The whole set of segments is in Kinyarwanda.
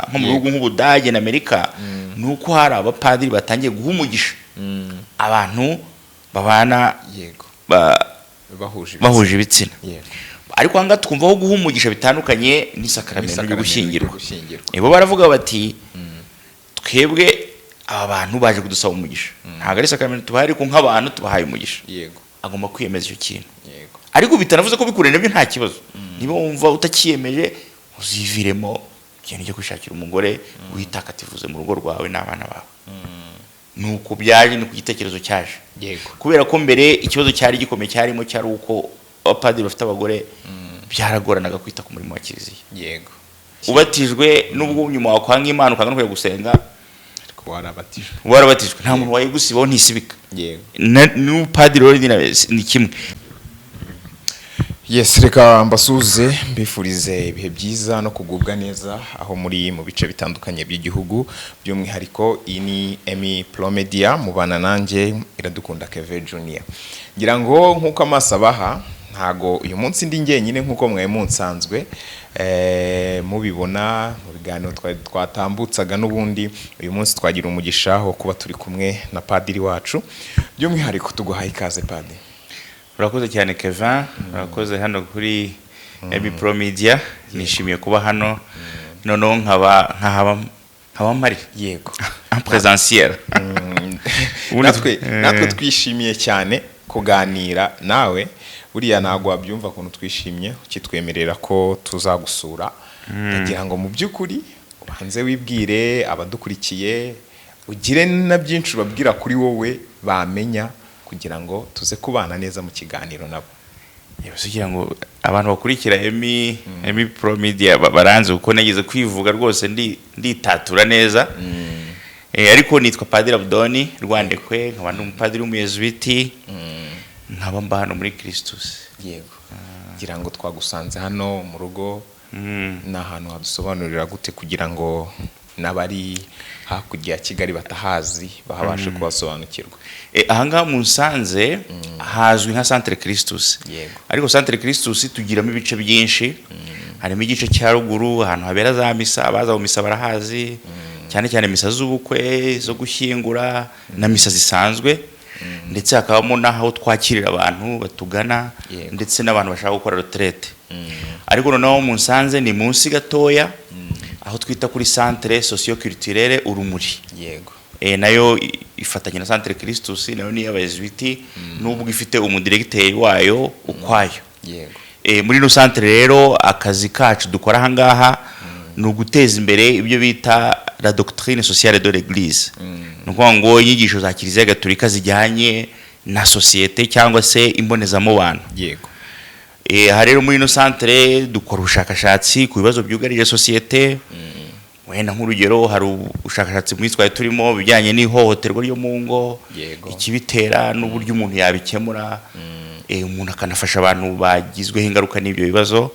nko mu bihugu nk'Ubudage na Amerika nuko hari abapadiri batangiye guha umugisha abantu babana bahuje ibitsina. Ariko hanga twumvaho guha umugisha bitandukanye n'isakramento ryo gushyingirwa. Ebo baravuga bati twebwe aba bantu baje kudusaba umugisha, ntabwo ari sacrament tubaye, ariko nk'abantu tubahaye umugisha. Agomba kwiyemeza icyo kintu. Ariko bitanavuze ko bikurene nabyo nta kibazo. Niba wumva utakiyemeje uziviremo ikintu cyo kwishakira umugore witakatifuze mu rugo rwawe n'abana bawe. Nuko byaje ni ku gitekerezo cyaje. Kubera ko mbere ikibazo cyari gikomeye cyarimo cyari uko abapadiri bafite abagore byaragoranaga kwita ku murimo wa kiliziya. Ubatijwe n'ubwo nyuma wakwanga Imana ukanga no gusenga warabatijwe nta muntu wayigusibaho ntisibika. N'upadiri rero ni kimwe. Reka mbasuze mbifurize ibihe byiza no kugubwa neza aho muri mu bice bitandukanye by'igihugu, by'umwihariko iyi ni Emi Pro Media, mubana nanjye Iradukunda Kevin Junior. Ngira ngo nkuko amaso abaha ntago uyu munsi ndi njyenyine nkuko mwaye munsanzwe mubibona mu biganiro twatambutsaga n'ubundi. Uyu munsi twagira umugisha wo kuba turi kumwe na padiri wacu, by'umwihariko tuguhaye ikaze padiri. Urakoze cyane Kevin, urakoze hano kuri Emi Pro Media. Nishimiye kuba hano noneho nkaba mari en présentiel. Natwe twishimiye cyane kuganira nawe. Buriya ntago wabyumva kuntu twishimye ukitwemerera ko tuzagusura. Ndagira ngo mu by'ukuri ubanze wibwire abadukurikiye, ugire na byinshi ubabwira kuri wowe bamenya, kugira ngo tuze kubana neza mu kiganiro nabo. Kugira ngo abantu bakurikira Emi Pro Media baranze uko nagize kwivuga rwose nditatura neza. Ariko nitwa Padiri Abdoni Rwandekwe, nkaba ndi umupadiri w'umuyezuwiti, nkaba mba hano muri Kristus. Ngira ngo twagusanze hano mu rugo, ni ahantu hadusobanurira gute kugira ngo n'abari hakurya ya Kigali batahazi bahabashe kubasobanukirwa? Ahangaha Musanze hazwi nka Centre Kristus. Ariko Centre Kristus tugiramo ibice byinshi. Harimo igice cya ruguru ahantu habera za misa, abaza mu misa barahazi, cyane cyane misa z'ubukwe, zo gushyingura na misa zisanzwe. Ndetse hakabamo naho twakirira abantu batugana, ndetse n'abantu bashaka gukora retraite. Ariko noneho Musanze ni munsi gatoya, aho twita kuri Centre Socio-Culturelle Urumuri. Nayo ifatanya na Centre Kristus, nayo ni y'abayezuwiti, nubwo ifite umudirecteur wayo ukwayo. Muri no centre rero akazi kacu dukora ahangaha ni uguteza imbere ibyo bita la doctrine sociale de l'Église. Nuko ngo inyigisho za Kiliziya Gatolika zijyanye na societe cyangwa se imbonezamubano. Rero muri no centre dukora ubushakashatsi ku bibazo byugarije societe. Wenda nk'urugero hari ubushakashatsi muri twaye turimo bijyanye n'ihohoterwa ryo mu ngo, ikibitera n'uburyo umuntu yabikemura, umuntu akanafasha abantu bagizweho ingaruka n'ibyo bibazo.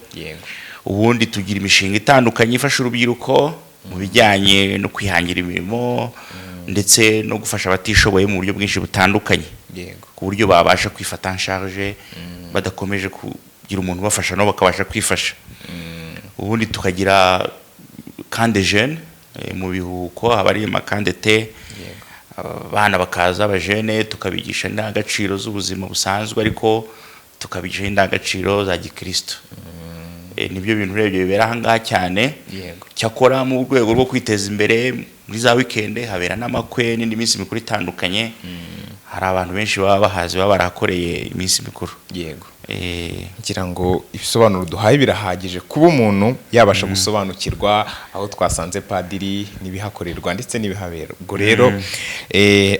Ubundi tugira imishinga itandukanye ifasha urubyiruko mu bijyanye no kwihangira imirimo, ndetse no gufasha abatishoboye mu buryo bwinshi butandukanye, ku buryo babasha kwifata en charge badakomeje kugira umuntu ubafasha nabo bakabasha kwifasha. Ubundi tukagira camp de jeunes mu bihuko, haba ari camp d'été, abana bakaza abajene tukabigisha indangagaciro z'ubuzima busanzwe, ariko tukabigisha indangagaciro za Gikristo. Nibyo bintu rero bibera ahangaha cyane. Cyakora mu rwego rwo kwiteza imbere, muri za weekend habera n'amakwe n'indi minsi mikuru itandukanye. Hari abantu benshi baba bahazi baba barakoreye iminsi mikuru. Ngira ngo ibisobanuro duhaye birahagije kuba umuntu yabasha gusobanukirwa aho twasanze padiri n'ibihakorerwa ndetse n'ibihabera. Ubwo rero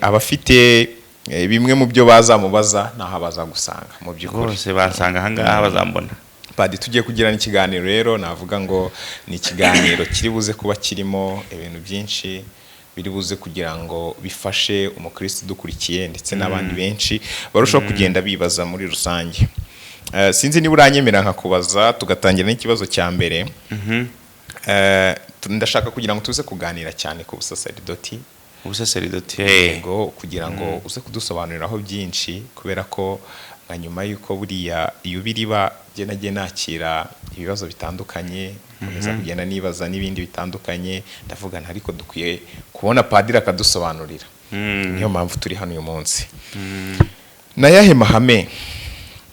abafite bimwe mu byo bazamubaza naho bazagusanga mu by'ukuri. Bose basanga ahangaha bazambona. Padiri tugiye kugirana ikiganiro rero, navuga ngo ni ikiganiro kiri buze kuba kirimo ibintu byinshi biri buze kugira ngo bifashe umukristo dukurikiye, ndetse n'abandi benshi barushaho kugenda bibaza muri rusange. Sinzi niba uranyemera nkakubaza tugatangira n'ikibazo cya mbere. Ndashaka kugira ngo tuze kuganira cyane ku busaseridoti. Ubusaseridoti yego, kugira ngo uze kudusobanuriraho byinshi, kubera ko nka nyuma y'uko buriya iyo biriba jye nagiye nakira ibibazo bitandukanye nkomeza kugenda nibaza n'ibindi bitandukanye ndavugana ariko dukwiye kubona padiri akadusobanurira niyo mpamvu turi hano uyu munsi na yahe mahame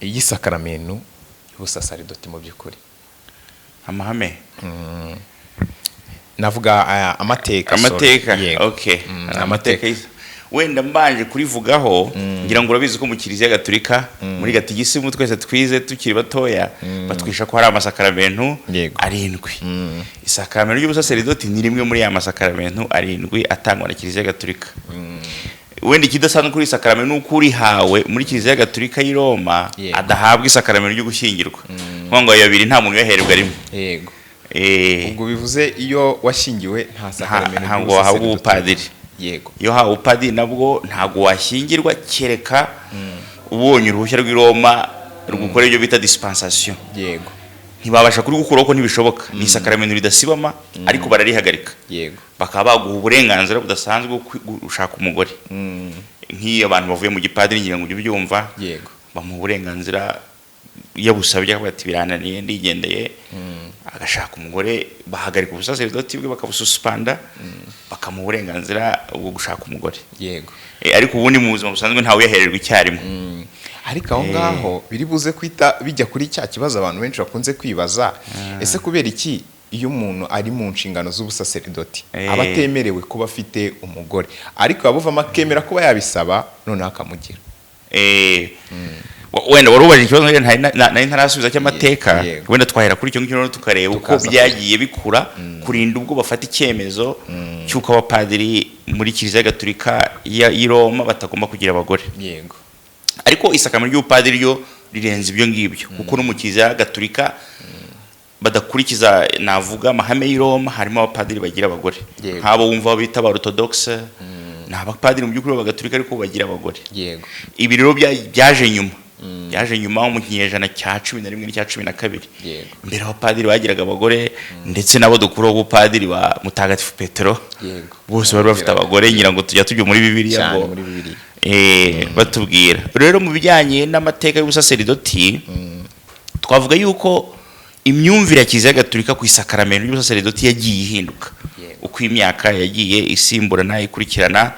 y'isakaramento y'ubusasaridoti mu by'ukuri amahame navuga amateka okay amateka wenda mbanje kurivugaho ngira ngo urabizi ko mu Kiliziya Gatolika muri gatigisimu twese twize tukiri batoya batwisha ko hari amasakaramento arindwi isakaramento ry'ubusaseridoti ni rimwe muri ya masakaramento arindwi atangwa na Kiliziya Gatolika wenda ikidasanzwe kuri isakaramento nuko uri hawe muri Kiliziya Gatolika y'i Roma adahabwa isakaramento ryo gushyingirwa ngo ayo abiri nta muntu yaherebwa rimwe yego ubwo bivuze iyo washyingiwe nta sakaramento ntabwo wahabwa ubupadiri yego iyo hawe ubupadiri nabwo ntabwo washyingirwa kereka ubonye uruhushya rw'i Roma rugukora ibyo bita dispensation yego ntibabasha kuri gukuraho ko ntibishoboka ni isakaramento ridasibama ariko bararihagarika yego bakaba baguha uburenganzira budasanzwe bwo gushaka umugore nk'iyo abantu bavuye mu gipadiri ngira ngo ujye ubyumva yego bamuha uburenganzira iyo busabye bati birananiye ndigendeye agashaka umugore bahagarika ubusaseridoti bwe bakabususpanda bakamuha uburenganzira bwo gushaka umugore yego ariko ubundi mu buzima busanzwe ntawe yahererwa icyarimwe ariko aho ngaho biri buze kwita bijya kuri cya kibazo abantu benshi bakunze kwibaza ese kubera iki iyo umuntu ari mu nshingano z'ubusaseridoti aba atemerewe kuba afite umugore ariko yabuvamo akemera kuba yabisaba noneho akamugira wenda warubaje ikibazo nari ntarasubiza cy'amateka wenda twahera kuri icyo ngicyo tukareba uko byagiye bikura kurinda ubwo bafata icyemezo cy'uko abapadiri muri Kiliziya Gatolika y'i Roma batagomba kugira abagore yego ariko isakaramento ry'ubupadiri ryo rirenze ibyo ngibyo kuko no mu Kiliziya Gatolika badakurikiza navuga amahame y'i Roma harimo abapadiri bagira abagore nk'abo wumva bita ba orthodoxe ni abapadiri mu by'ukuri b'Abagatolika ariko bagira abagore yego ibi rero byaje nyuma mu kinyejana cya 11 n'icya 12 mbere abapadiri bagiraga abagore ndetse nabo dukuraho ubupadiri wa Mutagatifu Petero bose bari bafite abagore ngira ngo tujya muri Bibiliya ngo batubwira rero mu bijyanye n'amateka y'ubusaseridoti twavuga yuko imyumvire ya Kiliziya Gatolika ku isakaramento y'ubusaseridoti yagiye ihinduka uko imyaka yagiye isimburana ikurikirana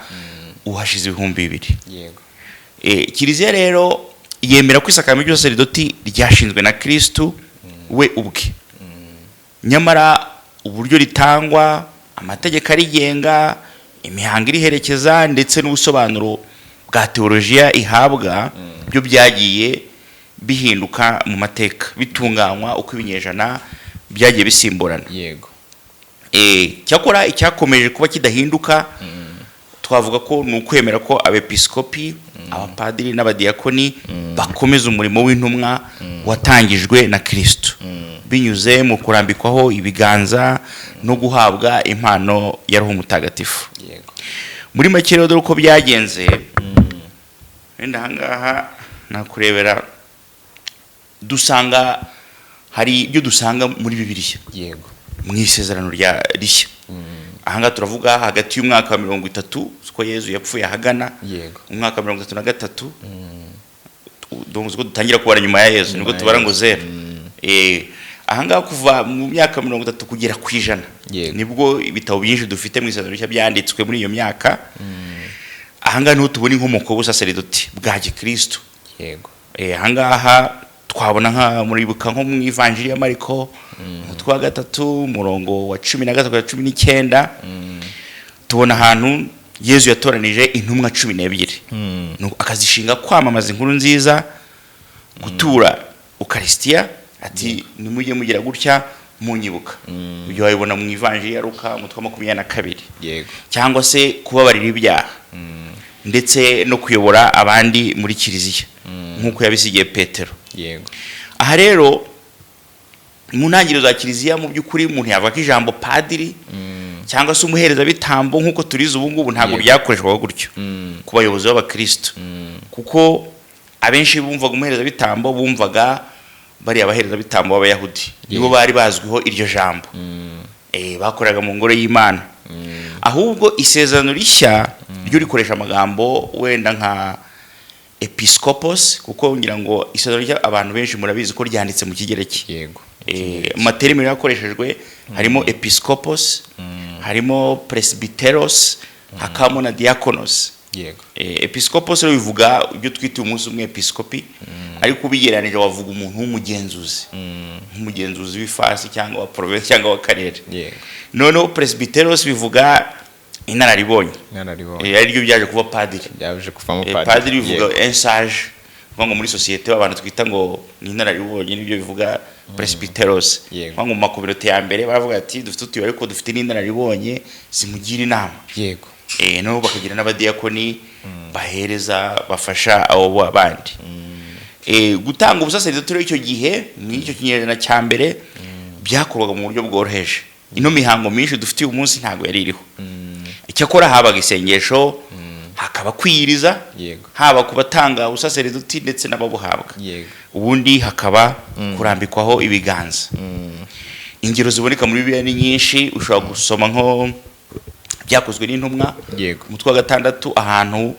uhashize 2000 Kiliziya rero yemera ko isakaramento ry'ubusaseridoti ryashinzwe na Kristo we ubwe nyamara uburyo ritangwa amategeko arigenga imihango iriherekeza ndetse n'ubusobanuro bwa teolojiya ihabwa byo byagiye bihinduka mu mateka bitunganywa uko ibinyejana byagiye bisimburana yego cyakora icyakomeje kuba kidahinduka twavuga ko ni ukwemera ko abepiskopi abapadiri n'abadiyakoni bakomeza umurimo w'intumwa watangijwe na Kristo binyuze mu kurambikwaho ibiganza no guhabwa impano ya Roho Mutagatifu muri make rero uko byagenze wenda ahangaha nakurebera dusanga hari ibyo dusanga muri Bibiliya yego mu isezerano rya rishya ahangaha turavuga hagati y'umwaka wa 30 uko Yezu yapfuye ahagana umwaka wa 33 donc uko dutangira kubara nyuma ya Yezu nibwo tubara ngo 0 ahangaha kuva mu myaka 30 kugera ku 100 nibwo ibitabo byinshi dufite mu isezerano rishya byanditswe muri iyo myaka ahangaha niho tubona inkomoko y'ubusaseridoti bwa Gikristo yego ahangaha twabona nka muribuka nko mu Ivanjiri ya Mariko umutwe wa 3 umurongo wa 13-19 tubona ahantu Yezu yatoranije intumwa 12 akazishinga kwamamaza inkuru nziza gutura Ukaristiya ati nimujye mugira gutya munyibuka ibyo wabibona mu Ivanjiri ya Luka umutwe wa 22 yego cyangwa se kubabarira ibyaha ndetse no kuyobora abandi muri Kiliziya nkuko yabisigiye Petero yego aha rero mu ntangiriro za Kiliziya mu by'ukuri umuntu yavuga ko ijambo padiri cyangwa se umuhereza bitambo nkuko turize ubu ngubu ntabwo byakoreshwaga gutyo ku bayobozi b'Abakristo kuko abenshi bumvaga umuhereza bitambo bumvaga bari abahereza bitambo b'Abayahudi nibo bari bazwiho iryo jambo bakoraga mu ngoro y'Imana ahubwo isezerano rishya ryo rikoresha amagambo wenda nka episcopos, kuko ngira ngo isezerano ry'abantu benshi murabizi ko ryanditse mu kigereki. Yego. Amaterimi yakoreshejwe harimo episcopos, harimo presbyteros, hakamo na diakonos. Yego. Episcopos rero bivuga ibyo twita umunsi umwe episcopi, ariko ubigereranije wavuga umuntu w'umugenzuzi, nk'umugenzuzi w'ifasi cyangwa wa province cyangwa wa karere. Yego. Noneho presbyteros bivuga inararibonye. Ari ryo byaje kuba padiri. Byaje kuvamo padiri. Padiri bivuga un sage, ngo muri societe abantu twita ngo ni inararibonye, nibyo bivuga presbyteros. Ngo mu makominote ya mbere baravuga ati dufite utuyo ariko dufite n'inararibonye zimugira inama. Yego. No bakagira n'abadiakoni bahereza bafasha abo bandi. Gutanga ubusaserdoti icyo gihe ni icyo kinyejana cya mbere byakorwaga mu buryo bworoheje. Ino mihango myinshi dufite uyu munsi ntago yari iriho. Icyakora habaga isengesho, hakaba kwiyiriza, haba kubatanga ubusaserdoti ndetse n'ababuhabwa. Ubundi hakaba kurambikwaho ibiganza. Ingero ziboneka muri Bibiliya ni nyinshi, ushobora gusoma nko byakozwe n'intumwa umutwe wa 6 ahantu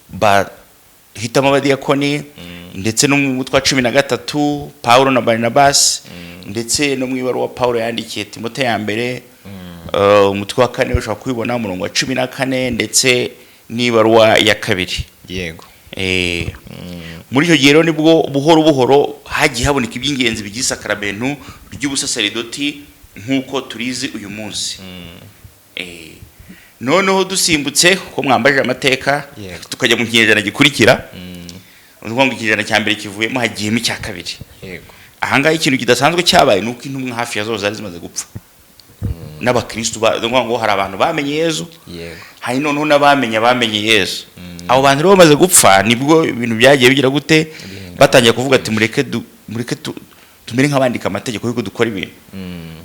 bahitamo abadiakoni, ndetse no mu mutwe wa 13 Paulo na Barnabas, ndetse no mu ibaruwa Paulo yandikiye Timote ya mbere umutwe wa 4 ushobora kubibona umurongo wa 14, ndetse n'ibaruwa ya 2. Yego. Muri icyo gihe rero nibwo buhoro buhoro hagiye haboneka iby'ingenzi by'isakramento ry'ubusaserdoti nk'uko turizi uyu munsi. Noneho dusimbutse ko mwambaje amateka tukajya mu kinyejana gikurikira, ngo ikinyejana cya mbere kivuyemo hagiyemo icya kabiri. Ahangaha ikintu kidasanzwe cyabaye nuko intumwa hafi ya zose zari zimaze gupfa, n'abakristo ngo hari abantu bamenye Yesu, hari noneho n'abamenye Yesu. Abo bantu rero bamaze gupfa nibwo ibintu byagiye bigira gute, batangiye kuvuga ati mureke tumere nk'abandika amategeko yuko dukora ibintu.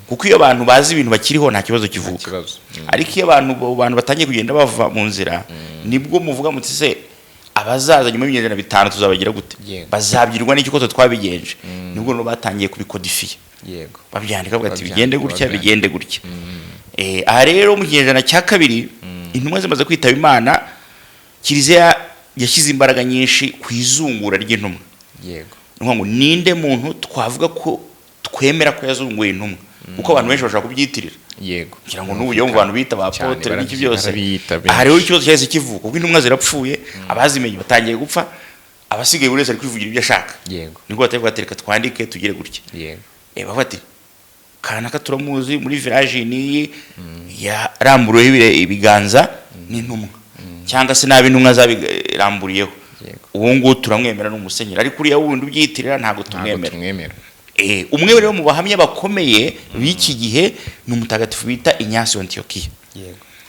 Kuko iyo abantu bazi ibintu bakiriho nta kibazo kivuka. Ariko iyo abantu batangiye kugenda bava mu nzira, nibwo muvuga muti se abazaza nyuma y'imyaka 5 tuzabagira gute, bazabyirwa n'iki ko twabigenje. Nibwo no batangiye kubikodifiya. Babyandika bavuga ati bigende gutya. Aha rero mu kinyejana cya kabiri intumwa zimaze kwitaba Imana, Kiliziya yashyize imbaraga nyinshi ku izungura ry'intumwa. Ngo ninde muntu twavuga ko twemera ko yazunguye intumwa, kuko abantu benshi bashaka kubyitirira. Kugira ngo n'ubu mu bantu bita abapotre n'iki byose. Aha rero ikibazo cyahise kivuka, kuko intumwa zirapfuye, abazimenye batangiye gupfa, abasigaye buri wese ari kwivugira ibyo ashaka. Nibwo batavuga ati reka twandike tugire gutya. Bavuga ati kanaka turamuzi muri village niyi yaramburuye ibiganza n'intumwa, cyangwa se nabi intumwa zabiramburiyeho. Uwo ngo turamwemera n'umusenyeri, ariko uriya wundi ubyitirira ntago tumwemera. Umwe rero mu bahamya bakomeye b'iki gihe ni umutagatifu bita Ignasi wa Antiokia.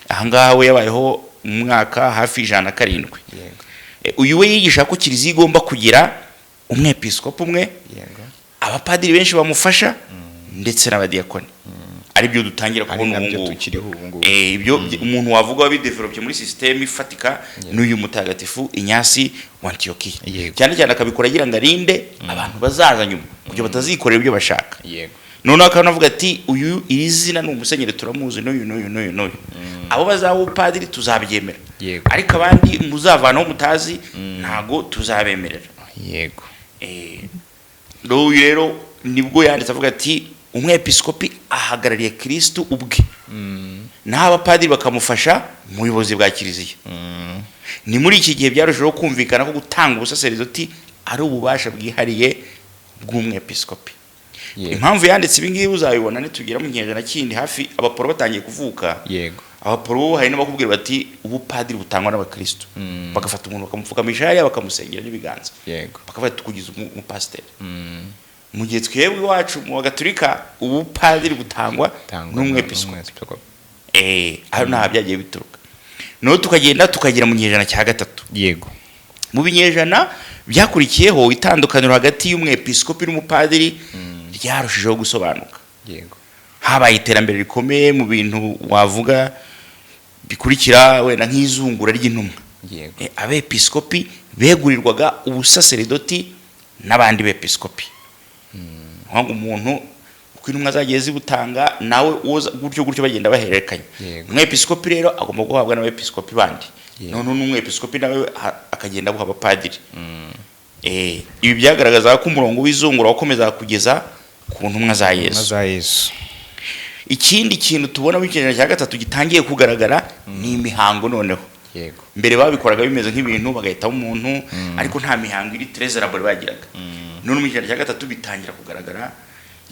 Ahangaha we yabayeho mu mwaka hafi 107. Uyu we yigisha ko Kiliziya igomba kugira umwepiskopi umwe, abapadiri benshi bamufasha, ndetse n'abadiakoni. Ari byo dutangira kubona ubu. Ibyo umuntu wavuga wabidevelopye muri system ifatika n'uyu mutagatifu Ignasi wa Antiokia. Cyane cyane akabikora agira ngo arinde abantu bazaza nyuma kugira batazikorera ibyo bashaka. Noneho akanavuga ati uyu iri zina ni umusenyeri turamuzi n'uyu. Abo bazaba upadiri tuzabyemera, ariko abandi muzavanaho mutazi ntago tuzabemerera. Rero nibwo yanditse avuga ati umwepiskopi ahagarariye Kristo ubwe, naho abapadiri bakamufasha mu buyobozi bwa Kiliziya. Ni muri iki gihe byarushaho kumvikana ko gutanga ubusaserdoti ari ububasha bwihariye bw'umwepiskopi. Impamvu yanditse ibi ngibi uzabibona nitugira mu kinyejana kindi hafi abaporo batangiye kuvuka. Abaporo hari n'abakubwira bati ubupadiri butangwa n'abakristo, bagafata umuntu bakamupfukamisha hariya bakamusengera n'ibiganza, bakavuga tukugize umupasiteri. Mu gihe twebwe iwacu mu Gatolika ubupadiri butangwa n'umwepiskopi. Aho nta byagiye bituruka. No tukagenda tukagira mu kinyejana cya 3. Mu binyejana byakurikiyeho itandukaniro hagati y'umwepiskopi n'umupadiri ryarushijeho gusobanuka. Habaye iterambere rikomeye mu bintu wavuga bikurikira wenda nk'izungura ry'intumwa. Abepiskopi begurirwaga ubusaserdoti n'abandi bepiskopi. Umuntu uko intumwa zagiye zibutanga nawe gutyo bagenda bahererekanya. Umwepiskopi rero agomba guhabwa n'abepiskopi bandi, none n'umwepiskopi nawe akagenda abuha abapadiri. Ibi byagaragaza ko umurongo w'izungura wakomeza kugeza ku ntumwa za Yesu. Ikindi kintu tubona mu kinyejana cya gatatu gitangiye kugaragara ni imihango noneho. Mbere babikoraga bimeze nk'ibintu bagahita umuntu, ariko nta mihango iri trésor bagiraga. None mu kinyejana cya gatatu bitangira kugaragara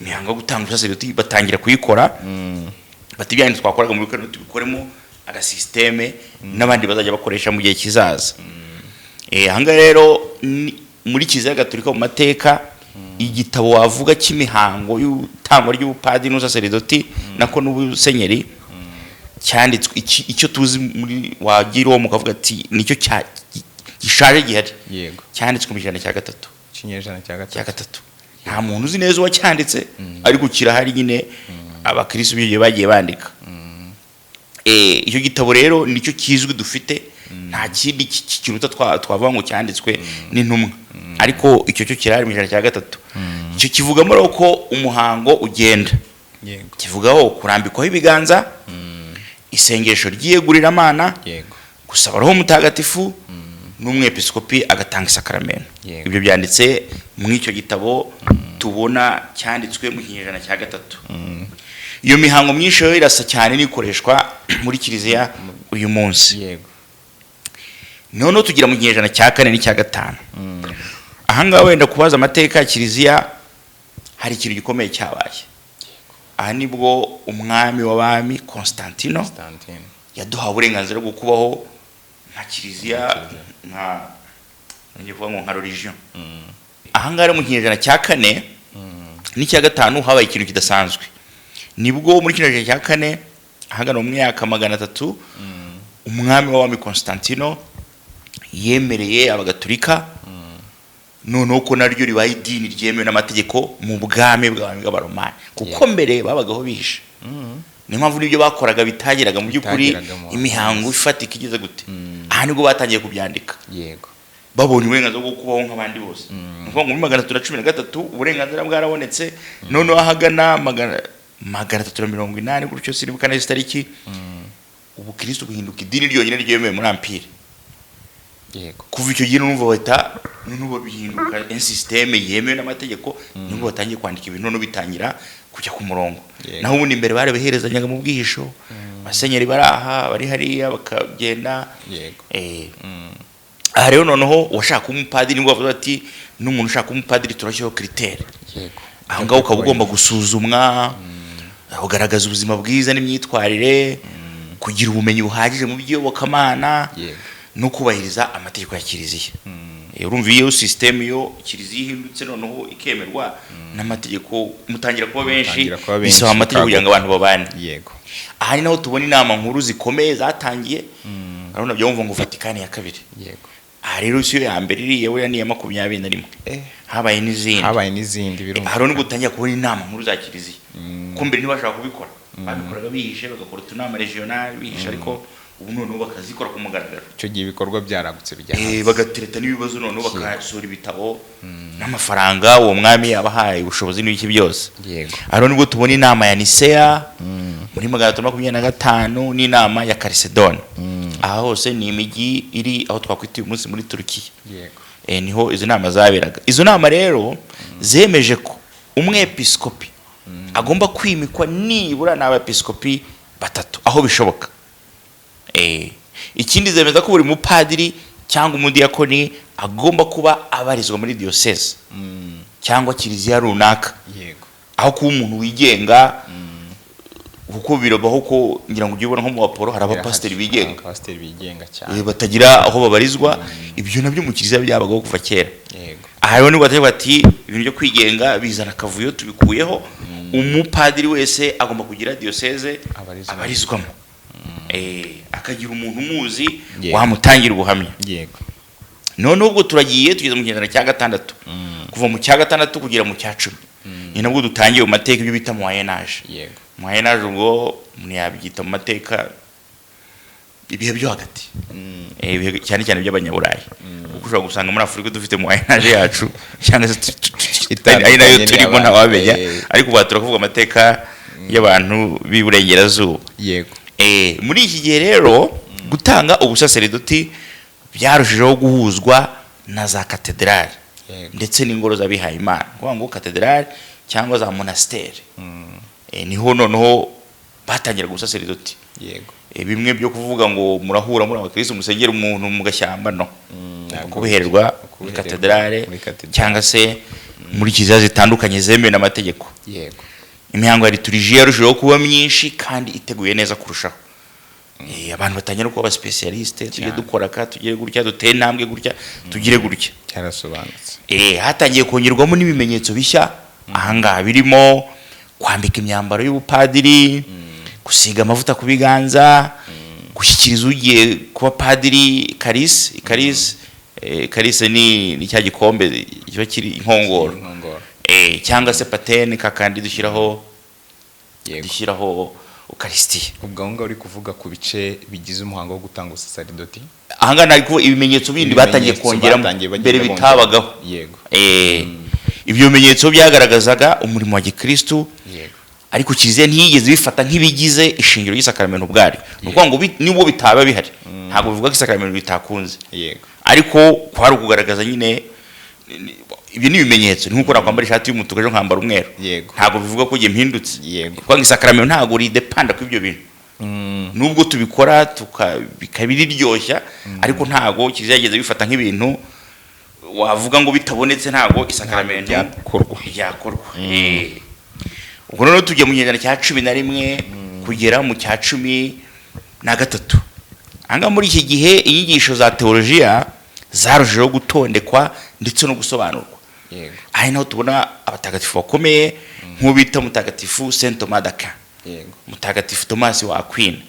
imihango yo gutanga ubusaserdoti, batangira kuyikora. Bati byane twakoraga mu bikano tubikoremo aga systeme n'abandi bazajya bakoresha mu gihe kizaza. Hanga rero muri Kiliziya Gatolika mu mateka igitabo wavuga cy'imihango y'utangwa ry'ubupadiri n'ubusaserdoti nako n'ubusenyeri cyanditswe icyo tuzi muri wagira uwo mukavuga ati nicyo gishaje gihari. Cyanditswe mu kinyejana cya gatatu. Nta muntu uzi neza uwacyanditse, ariko kirahari nyine abakristo bigiye bagiye bandika. Icyo gitabo rero nicyo kizwi dufite, nta kindi kiruta twavuga ngo cyanditswe n'intumwa, ariko icyo cyo kirahari mu kinyejana cya gatatu. Icyo kivugamo rero ko umuhango ugenda, kivugaho kurambikwaho ibiganza, isengesho ry'iyeguriramana, gusaba Roho Mutagatifu, n'umwepiskopi agatanga isakaramento. Ibyo byanditse mu icyo gitabo tubona cyanditswe mu kinyejana cya gatatu. Iyo mihango myinshi yo irasa cyane nikoreshwa muri Kiliziya uyu munsi. None tugira mu kinyejana cya 4 n'icya 5. Ahanga wenda kubaza amateka ya Kiliziya hari ikintu gikomeye cyabaye. Aha nibwo umwami w'abami Constantino yaduha uburenganzira bwo kubaho nka Kiliziya nka religion. Ahanga rero mu kinyejana cya 4 n'icya 5 habaye ikintu kidasanzwe. Nibwo muri kinyejana cya 4 ahagana mu myaka 300 umwami w'abami Constantino yemereye abagatolika noneho ko naryo ribaye idini ryemewe n'amategeko mu bwami bw'abaromani, kuko mbere babagaho bihishe. Ni mpamvu n'ibyo bakoraga bitagiraga mu by'ukuri imihango ifatika igeze gute. Aha nibwo batangiye kubyandika, babonye uburenganzira bwo kubaho nk'abandi bose. Nuko ngo muri 313 uburenganzira bwarabonetse, noneho ahagana 380 gutyo siribuka neza tariki, ubu Kristo guhinduka idini ryonyine ryemewe muri Empire. Kuva icyo gihe numva bata nubo bihinduka systeme yemewe n'amategeko, nubwo batangiye kwandika ibintu no bitangira kujya ku murongo. Naho ubundi imbere bare beherezanyaga mu bwihisho, basenyeri baraha bari hariya bakagenda. Aha rero noneho washaka umupadiri ngo bavuga ati n'umuntu ushaka umupadiri turashyeho critère. Aho ngaho ukaba ugomba gusuzumwa, ugaragaza ubuzima bwiza n'imyitwarire, kugira ubumenyi buhagije mu by'iyobokamana, no kubahiriza amategeko ya Kiliziya. Urumva iyo system yo Kiliziya ihindutse noneho ikemerwa n'amategeko, mutangira kuba benshi, bisaba amategeko kugira ngo abantu babane. Aha ni naho tubona inama nkuru zikomeye zatangiye, arona byumva ngo Vatican ya kabiri. Aha rero siyo ya mbere iri yewe ni ya 21. Habaye n'izindi birumva. Aha rero gutangira kubona inama nkuru za Kiliziya. Kumbe ntibashaka kubikora, babikoraga bihishe, bagakora tunama regional bihishe, ariko ubu noneho bakazikora ku mugaragaro. Icyo gihe ibikorwa byaragutse bijyana bagatereta n'ibibazo, noneho bakasura ibitabo n'amafaranga uwo mwami yabahaye ubushobozi n'iki byose. Aha nibwo tubona inama ya Nicea muri 325 n'inama ya Chalcedon. Aha hose ni imijyi iri aho twakwita uyu munsi muri Turkiya. Niho izo nama zaberaga. Izo nama rero zemeje ko umwepiskopi agomba kwimikwa nibura n'abepiskopi 3 aho bishoboka. Ikindi zemeza ko buri mupadiri cyangwa umudiyakoni agomba kuba abarizwa muri diocese cyangwa Kiliziya runaka, aho kuba umuntu wigenga, kuko birobaho ko ngira ngo ugibona nko mu Apollo hari abapasiteri bigenga cyane batagira aho babarizwa. Ibyo nabyo mu Kiliziya byabagaho kuva kera. Aha rero nibwo batari bati ibintu byo kwigenga bizana kavuyo tubikuyeho, umupadiri wese agomba kugira diocese abarizwamo, akagira umuntu umuzi wamutangira ubuhamya. None ubwo turagiye tugeze mu kinyejana cya 6, kuva mu cya 6 kugera mu cya 10. Ni nabwo dutangiye mu mateka ibyo bita moyen âge. Moyen âge ubwo umuntu yabyita mu mateka ibihe byo hagati cyane cyane by'abanyaburayi kuko ushobora gusanga muri Afurika dufite mu anaje yacu cyangwa se ari nayo turimo ntawamenya ariko ubu turakuvuga amateka y'abantu b'iburengerazuba. Yego. Muri iki gihe rero gutanga ubusaseridoti byarushijeho guhuzwa na za katedrali ndetse n'ingoro z'abihaye Imana, kuvuga ngo katedrali cyangwa za monasteri niho noneho batangira ubusaseridoti. Yego. Bimwe byo kuvuga ngo murahura muri abakristo musengera umuntu mu gashyamba no kubiherwa muri katedrali cyangwa se muri kiliziya zitandukanye zemewe n'amategeko. Yego. Imihango ya liturujia yarushijeho kuba myinshi kandi iteguye neza kurushaho. Abantu batangira kuba aba specialiste, tujye dukora ka tugire gutya, duteye intambwe gutya, tugire gutya. Cyarasobanutse. Hatangiye kongerwamo n'ibimenyetso bishya ahangaha birimo kwambika imyambaro y'ubupadiri, gusiga amavuta ku biganza, gushyikiriza ugiye kuba padiri karise ni cya gikombe kiba kiri inkongoro cyangwa se patene kakandi dushyiraho Eucharistie. Ubwo ngo uri kuvuga ku bice bigize umuhango wo gutanga ubusaseridoti. Ahangana ariko ibimenyetso bindi batangiye kongeramo mbere bitabagaho. Yego. Ibyo bimenyetso byagaragazaga umurimo wa Gikristo. Yego. Ariko kiliziya ntiyigeze bifata nk'ibigize ishingiro y'isakaramento ubwari. Nuko ngo nibo bitaba bihari. Ntabwo bivuga ko isakaramento bitakunze. Yego. Ariko kwari kugaragaza nyine ibyo ni ibimenyetso nkuko nakwambara ishati y'umutuku ejo nkambara umweru. Ntabwo bivuga ko mpindutse. Kwa isakaramento ntabwo ridepanda ku ibyo bintu. Nubwo tubikora bikabiriryoshya ariko ntabwo kiliziya yageze bifata nk'ibintu wavuga ngo bitabonetse ntabwo isakaramento yakorwa. Ubwo rero tujye mu kinyejana cya 11 kugera mu cya 13. Anga muri iki gihe inyigisho za teolojiya zarushijeho gutondekwa ndetse no gusobanurwa. Yego. Ari naho tubona abatagatifu bakomeye nk'ubita mutagatifu Saint Thomas d'Aquin. Yego. Mutagatifu Thomas wa Aquin.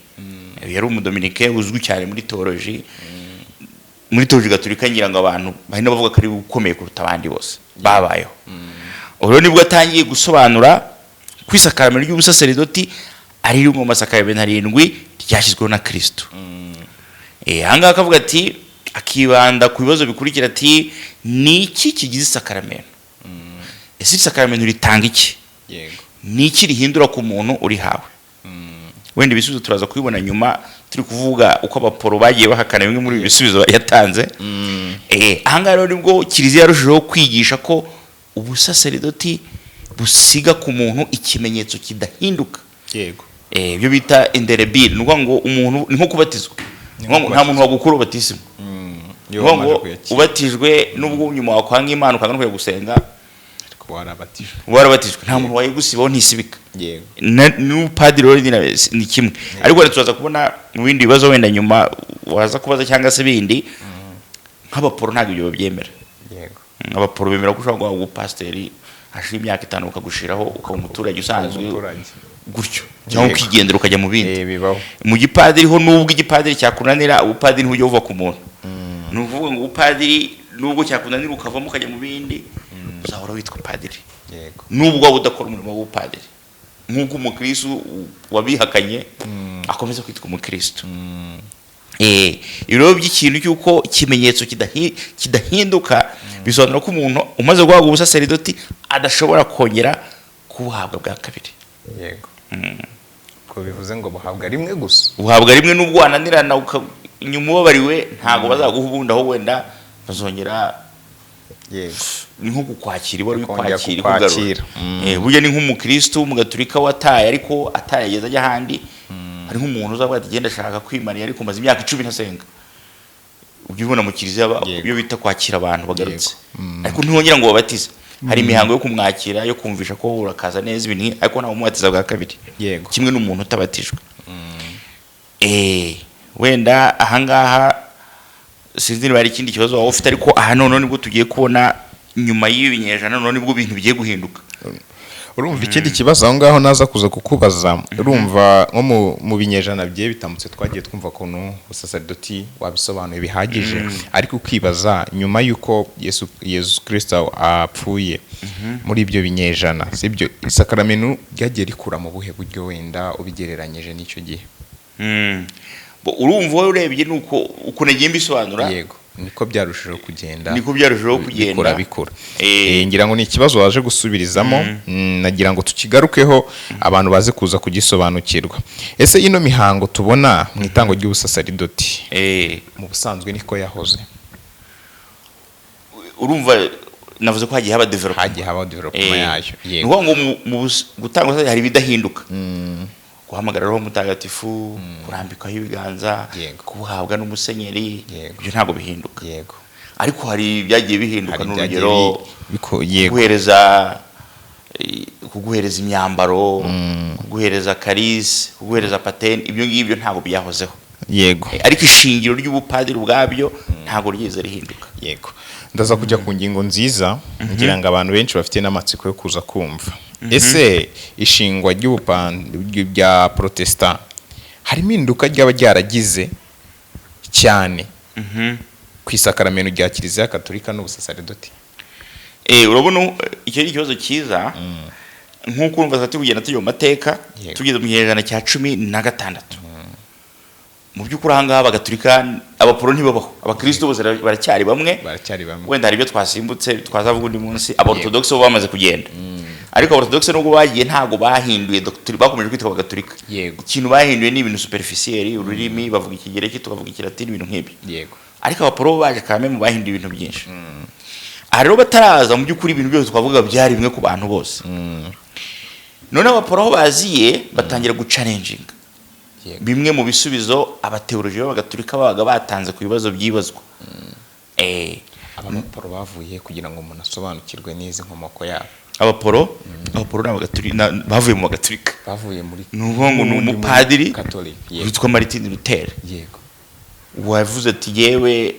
Yari umudominike uzwi cyane muri teoloji. Muri teoloji gatolika ngira ngo abantu bahina bavuga ko ari ukomeye kuruta abandi bose babayeho. Uro nibwo atangiye gusobanura kwisakaramento ry'ubusaseridoti ari mu masakaramento 7 ryashyizweho na Kristo. Hanga akavuga ati akibanda ku bibazo bikurikira ati ni iki kigize isakaramento. Ese isakaramento ritanga iki? Yego. Ni iki rihindura ku muntu uri hawe? Wenda ibisubizo turaza kubibona nyuma turi kuvuga uko abaporo bagiye bahakana bimwe muri ibisubizo yatanze. Hanga rero nibwo kiliziya yarushijeho kwigisha ko ubusaseridoti busiga ku muntu ikimenyetso kidahinduka. Yego. Byo bita indelebile, nuko ngo umuntu ni nko kubatizwa. Nta muntu wagukura batisimo. Ngo ubatijwe nubwo nyuma wakwanga Imana ukanga no gusenga warabatijwe nta muntu wayigusibaho ntisibika. Yego. N'upadiri rero ni kimwe. Ariko turaza kubona mu bindi bibazo wenda nyuma waza kubaza cyangwa se bindi nk'abaporo ntabwo ibyo babyemera. Yego. Abaporo bemera ko ushobora guha pasiteri ashira imyaka 5 ukagushiraho ukaba umuturage usanzwe gutyo cyangwa ukigendera ukajya mu bindi. Bibaho. Mu gipadiri ho nubwo igipadiri cyakunanira ubupadiri ntujye uva ku muntu. Nuvuga ngo ubupadiri nubwo cyakunanira ukavamo ukajya mu bindi uzahora witwa padiri. Yego. Nubwo udakora umurimo w'ubupadiri nk'uko umukristo wabihakanye akomeza kwitwa umukristo. Ibiro by'ikintu cyuko kimenyetso kidahinduka bisobanura ko umuntu umaze guhabwa ubusaseridoti adashobora kongera kubuhabwa bwa kabiri. Yego. Ko bivuze ngo buhabwa rimwe gusa. Buhabwa rimwe nubwo wananirana nyuma ubabariwe ntago bazaguha ubundi aho wenda bazongera. Yego. Ni nko kukwakira wari kwakira kugarura. Burya ni nk'umukristo umugaturika wataye ariko atayageza ajya handi. Hari nk'umuntu uzavuga ati genda shaka kwimariya ariko maze imyaka 10 ntasenga. Ubibona mu kiliziya iyo bita kwakira abantu bagarutse. Ariko ntihongera ngo babatize. Hari imihango yo kumwakira yo kumvisha ko urakaza neza ibintu ariko nta umubatiza bwa kabiri. Yego. Kimwe n'umuntu utabatijwe. Wenda ahangaha sinzi niba ari ikindi kibazo wawe ufite ariko aha none nibwo tugiye kubona nyuma y'ibinyejana none nibwo bintu bigiye guhinduka. Urumva ikindi kibazo aho ngaho naza kuza kukubaza urumva nko mu binyejana bigiye bitambutse twagiye twumva ko no ubusaseridoti wabisobanuye bihagije ariko ukibaza nyuma yuko Yesu Kristo apfuye muri ibyo binyejana sibyo isakaramento ryagiye rikura mu buhe buryo wenda ubigereranyije n'icyo gihe. urumva wowe urebye uko nagiye mbisobanura yego niko byarushijeho kugenda bikura. Ngira ngo ni ikibazo waje gusubirizamo, nagira ngo tukigarukeho abantu baze kuza kugisobanukirwa. Ese ino mihango tubona mu itango ry'ubusasaridoti mu busanzwe niko yahoze? Urumva navuze ko hagiye haba development yayo. Yego ngo mu gutanga hari bidahinduka. Guhamagara roho mutagatifu, kurambikaho ibiganza, kubuhabwa n'umusenyeri, ibyo ntabwo bihinduka. Yego. Ariko hari byagiye bihinduka, n'urugero kuguhereza imyambaro, kuguhereza karisi, kuguhereza pateni, ibyo ngibyo ntabwo byahozeho. Yego. Ariko ishingiro ry'ubupadiri ubwabyo ntabwo ryize rihinduka. Yego. Ndaza kujya ku ngingo nziza ngira ngo abantu benshi bafite n'amatsiko yo kuza kumva. Ese ishingwa rya Protestant harimo induka ryaba ryaragize cyane ku isakaramento rya Kiliziya Gatolika n'ubusasaridoti? Urabona icyo ari ikibazo cyiza, nk'uko urumva tugenda tujya mu mateka, tugeze mu kinyejana cya 16. Mu by'ukuri ahangaha Abagatolika abaporo ntibabaho, abakristo bose baracyari bamwe. Wenda hari ibyo twasimbutse twazavuga undi munsi, aborthodoxe bo bamaze kugenda. Ariko aborthodoxe nubwo bagiye ntago bahinduye doctrine, bakomeje kwitwa Abagatolika. Ikintu bahinduye ni ibintu superficiel, ururimi bavuga ikigereki tukavuga ikilatini, ibintu nk'ibyo. Ariko abaporo baje kame mu bahinduye ibintu byinshi. Aha rero bataraza mu by'ukuri ibintu byose twavuga byari bimwe ku bantu bose. None abaporo baziye batangira guchallenging bimwe mu bisubizo abateoloji b'Abagatolika babaga batanze ku bibazo byibazwa. Abaporo bavuye kugira ngo umuntu asobanukirwe neza inkomoko yabo. Abaporo n'Abagatolika bavuye mu Bagatolika, bavuye muri ngo ni umupadiri witwa Martin Luther. Yego. Wavuze ati yewe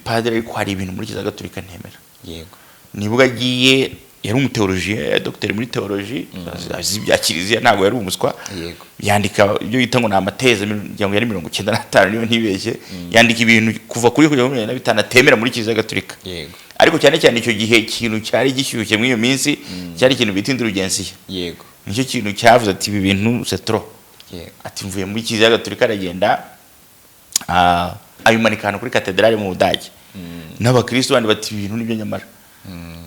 padiri ariko hari ibintu muri Kiliziya Gatolika ntemera. Yego. Nibwo agiye, yari umuteoloji, docteur muri teoloji, azi bya Kiliziya, ntabwo yari umuswa. Yego. Yandika ibyo yita ngo ni amateze ngo yari 95 niyo ntibeshye. Yandika ibintu kuva kuri kujya mu 25 atemera muri Kiliziya Gatolika. Yego. Ariko cyane cyane icyo gihe ikintu cyari gishyushye muri iyo minsi cyari ikintu bita indulgensiya. Yego. Nicyo kintu cyavuze ati ibi bintu c'est trop. Ati mvuye muri Kiliziya Gatolika aragenda ayumanikana kuri katedrale mu Budage. N'abakristo bandi bati ibintu nibyo nyamara.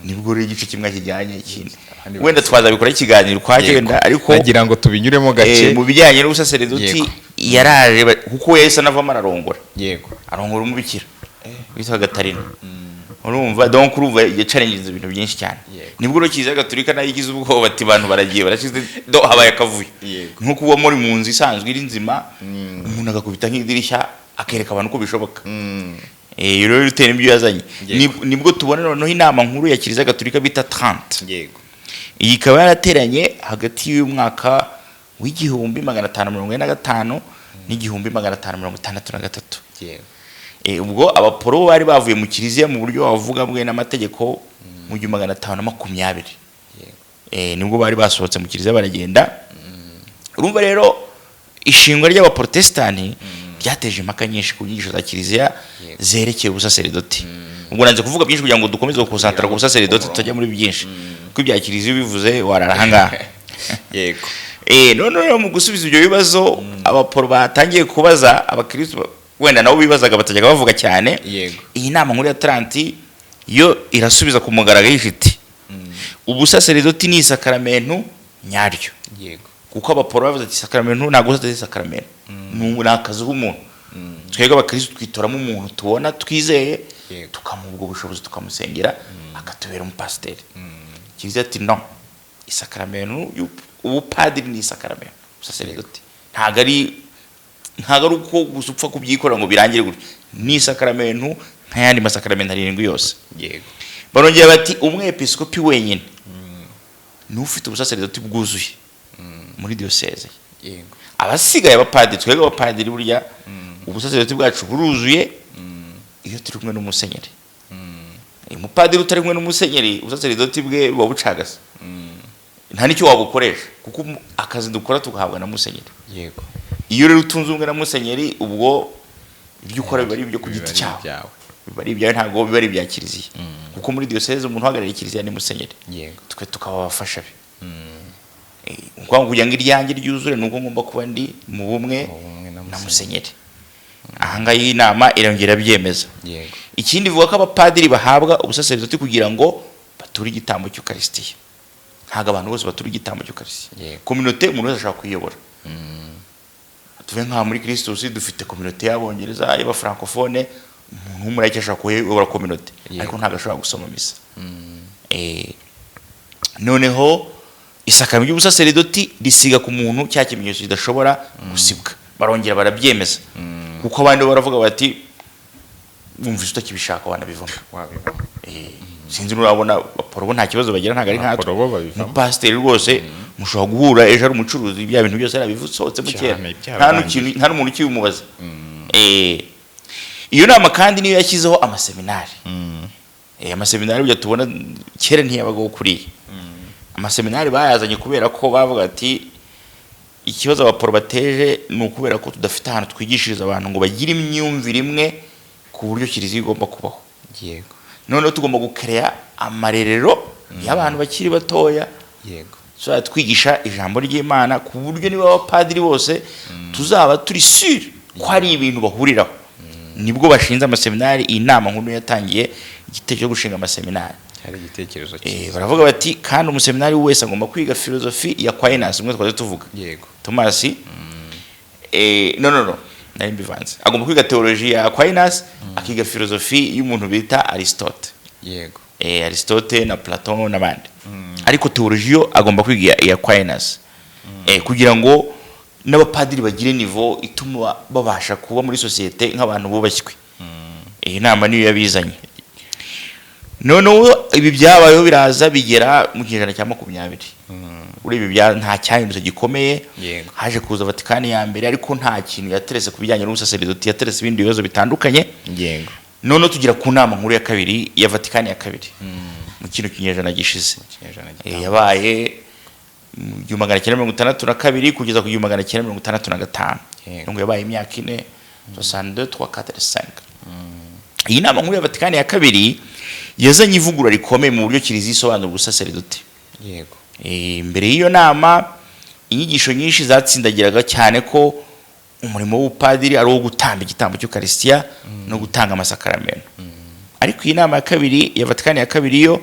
Nibwo rero igice kimwe kijyanye ikindi. Wenda twazabikora ikiganiro kwagenda, ariko nagira ngo tubinyuremo gake mu bijyanye n'ubusaseredoti yaraje kuko yese anavamo ararongora. Yego. Arongora umubikira witwa Gatarina. Urumva donc urumva yacarengiza ibintu byinshi cyane. Nibwo rero Kiliziya Gatolika nayo igize ubwoba ati abantu baragiye barashize habaye akavuyo. Nkuko uwo muri mu nzu isanzwe iri nzima, umuntu agakubita nk'idirishya akereka abantu ko bishoboka. Rero rutera ibyo yazanye. Nibwo tubona noneho inama nkuru ya Kiliziya Gatolika bita 30. Yego. Iyi ikaba yarateranye hagati y'umwaka w'igihumbi 545 n'igihumbi 563. Yego. Ubwo abaporo bari bavuye mu Kiliziya mu buryo bavuga bwe n'amategeko mu 1520. Nibwo bari basohotse mu Kiliziya baragenda. Urumva rero ishingwa ry'abaprotestani byateje impaka nyinshi ku nyigisho za Kiliziya zerekeye ubusaseredoti. Ubwo nanze kuvuga byinshi kugira ngo dukomeze gukonsantra ku busaseredoti tutajya muri byinshi. Kuko ibya Kiliziya bivuze wararahanga. Yego. None mu gusubiza ibyo bibazo abaporo batangiye kubaza abakristo, wenda nabo bibazaga batajyaga bavuga cyane. Yego. Iyi nama nkuru ya 30 yo irasubiza ku mugaragaro iti ubusaseredoti ni isakaramento nyaryo. Yego. Kuko abaporo bavuze ati isakaramento ntabwo ari isakaramento, ni akazi k'umuntu. Twebwe abakristo twitoramo umuntu tubona twizeye, tukamuha ubwo bushobozi tukamusengera akatubera umupasiteri. Kiliziya ati no, isakaramento ubupadiri ni isakaramento, ubusaseredoti ntabwo ari uko gusupfa kubyikorera ngo birangire gutyo, ni isakaramento nk'ayandi masakaramento 7 yose. Yego. Barongera bati umwepiskopi wenyine ni ufite ubusaseredoti bwuzuye muri diocese. Yego. Abasigaye abapadiri, twebwe abapadiri burya ubusaseredoti bwacu buruzuye iyo turi kumwe n'umusenyeri. Umupadiri utari kumwe n'umusenyeri ubusaseredoti bwe buba bucagase. Nta nicyo wabukoresha kuko akazi dukora tugahabwa na musenyeri. Yego. Iyo rero utunze umwe na musenyeri ubwo ibyo ukora biba ari ibyo ku giti cyawe, biba ari ibyawe, ntabwo biba ari ibya Kiliziya. Kuko muri diocese umuntu uhagarariye Kiliziya ni musenyeri. Yego. Twe tukabafasha be. Kugira ngo iryanjye ryuzure nuko ngomba kuba ndi mu bumwe na musenyeri. Ahangaha iyi nama irongera byemeza. Yego. Ikindi vuga ko abapadiri bahabwa ubusaseridoti kugira ngo bature igitambo cy'Ukaristiya. Ntago abantu bose batura igitambo cy'Ukaristiya. Communauté umuntu wese ashaka kuyobora. Tuve nka muri Kristus dufite communauté y'Abongereza y'aba francophone, umuntu w'umurayike ashaka kuyobora communauté, ariko ntago ashobora gusoma misa. Noneho isakaramentu ry'ubusaseridoti risiga ku muntu cya kimenyetso kidashobora gusibwa. Barongera barabyemeza. Kuko abandi baravuga bati bumvise utakibishaka wana bivamo. Sinzi urabona Apollo nta kibazo bagira, ntago ari nkatwe. Mu pasteur rwose mushobora guhura ejo ari umucuruzi bya bintu byose arabivutsotse mu kera. Nta n'umuntu ukibimubaza. Iyo nama kandi niyo yashyizeho amaseminari. Amaseminari byo tubona kera ntiyabagaho kuriye. Amaseminari bayazanye kubera ko bavuga ati ikibazo Apollo bateje ni ukubera ko tudafite ahantu twigishiriza abantu ngo bagire imyumvire imwe ku buryo kiriziya igomba kubaho. Yego. Noneho tugomba gukerea amarerero y'abantu bakiri batoya. Yego. So twigisha ijambo ry'Imana ku buryo niba abapadiri bose tuzaba turi sûr ko ari ibintu bahuriraho. Nibwo bashinze amaseminari. Iyi nama nkuru yatangiye igitekerezo cyo gushinga amaseminari. Hari igitekerezo cyiza. Baravuga bati kandi umuseminari wese agomba kwiga filozofi ya Aquinas, umwe twaje tuvuga. Yego. Thomas no nari mbivanze. Agomba kwiga theology ya Aquinas, akiga filozofi y'umuntu bita Aristote. Yego. Aristote na Platon n'abandi. Ariko theology yo agomba kwiga ya Aquinas. Kugira ngo n'abapadiri bagire niveau ituma babasha kuba muri societe nk'abantu bubashywe. Iyi nama niyo yabizanye. Noneho ibi byabayeho biraza bigera mu kinyejana cya 20. Ibi nta cyahindutse gikomeye. Haje kuza Vatikani ya mbere, ariko nta kintu yaterese ku bijyanye n'ubusaseridoti, yaterese ibindi bibazo bitandukanye. Yego. Noneho tugira ku nama nkuru ya kabiri ya Vatikani ya kabiri mu kino kinyejana gishize. Yabaye mu 1962 kugeza ku 1965. Ngo yabaye imyaka 4 62 3 4 5. Iyi nama nkuru ya Vatikani ya kabiri yazanye ivugurura rikomeye mu buryo kiriziya isobanura ubusaseridoti. Yego. Mbere y'iyo nama inyigisho nyinshi zatsindagiraga cyane ko umurimo w'ubupadiri ari uwo gutamba igitambo cy'Ukaristiya no gutanga amasakaramentu. Ariko iyi nama ya kabiri ya Vatikani ya kabiri yo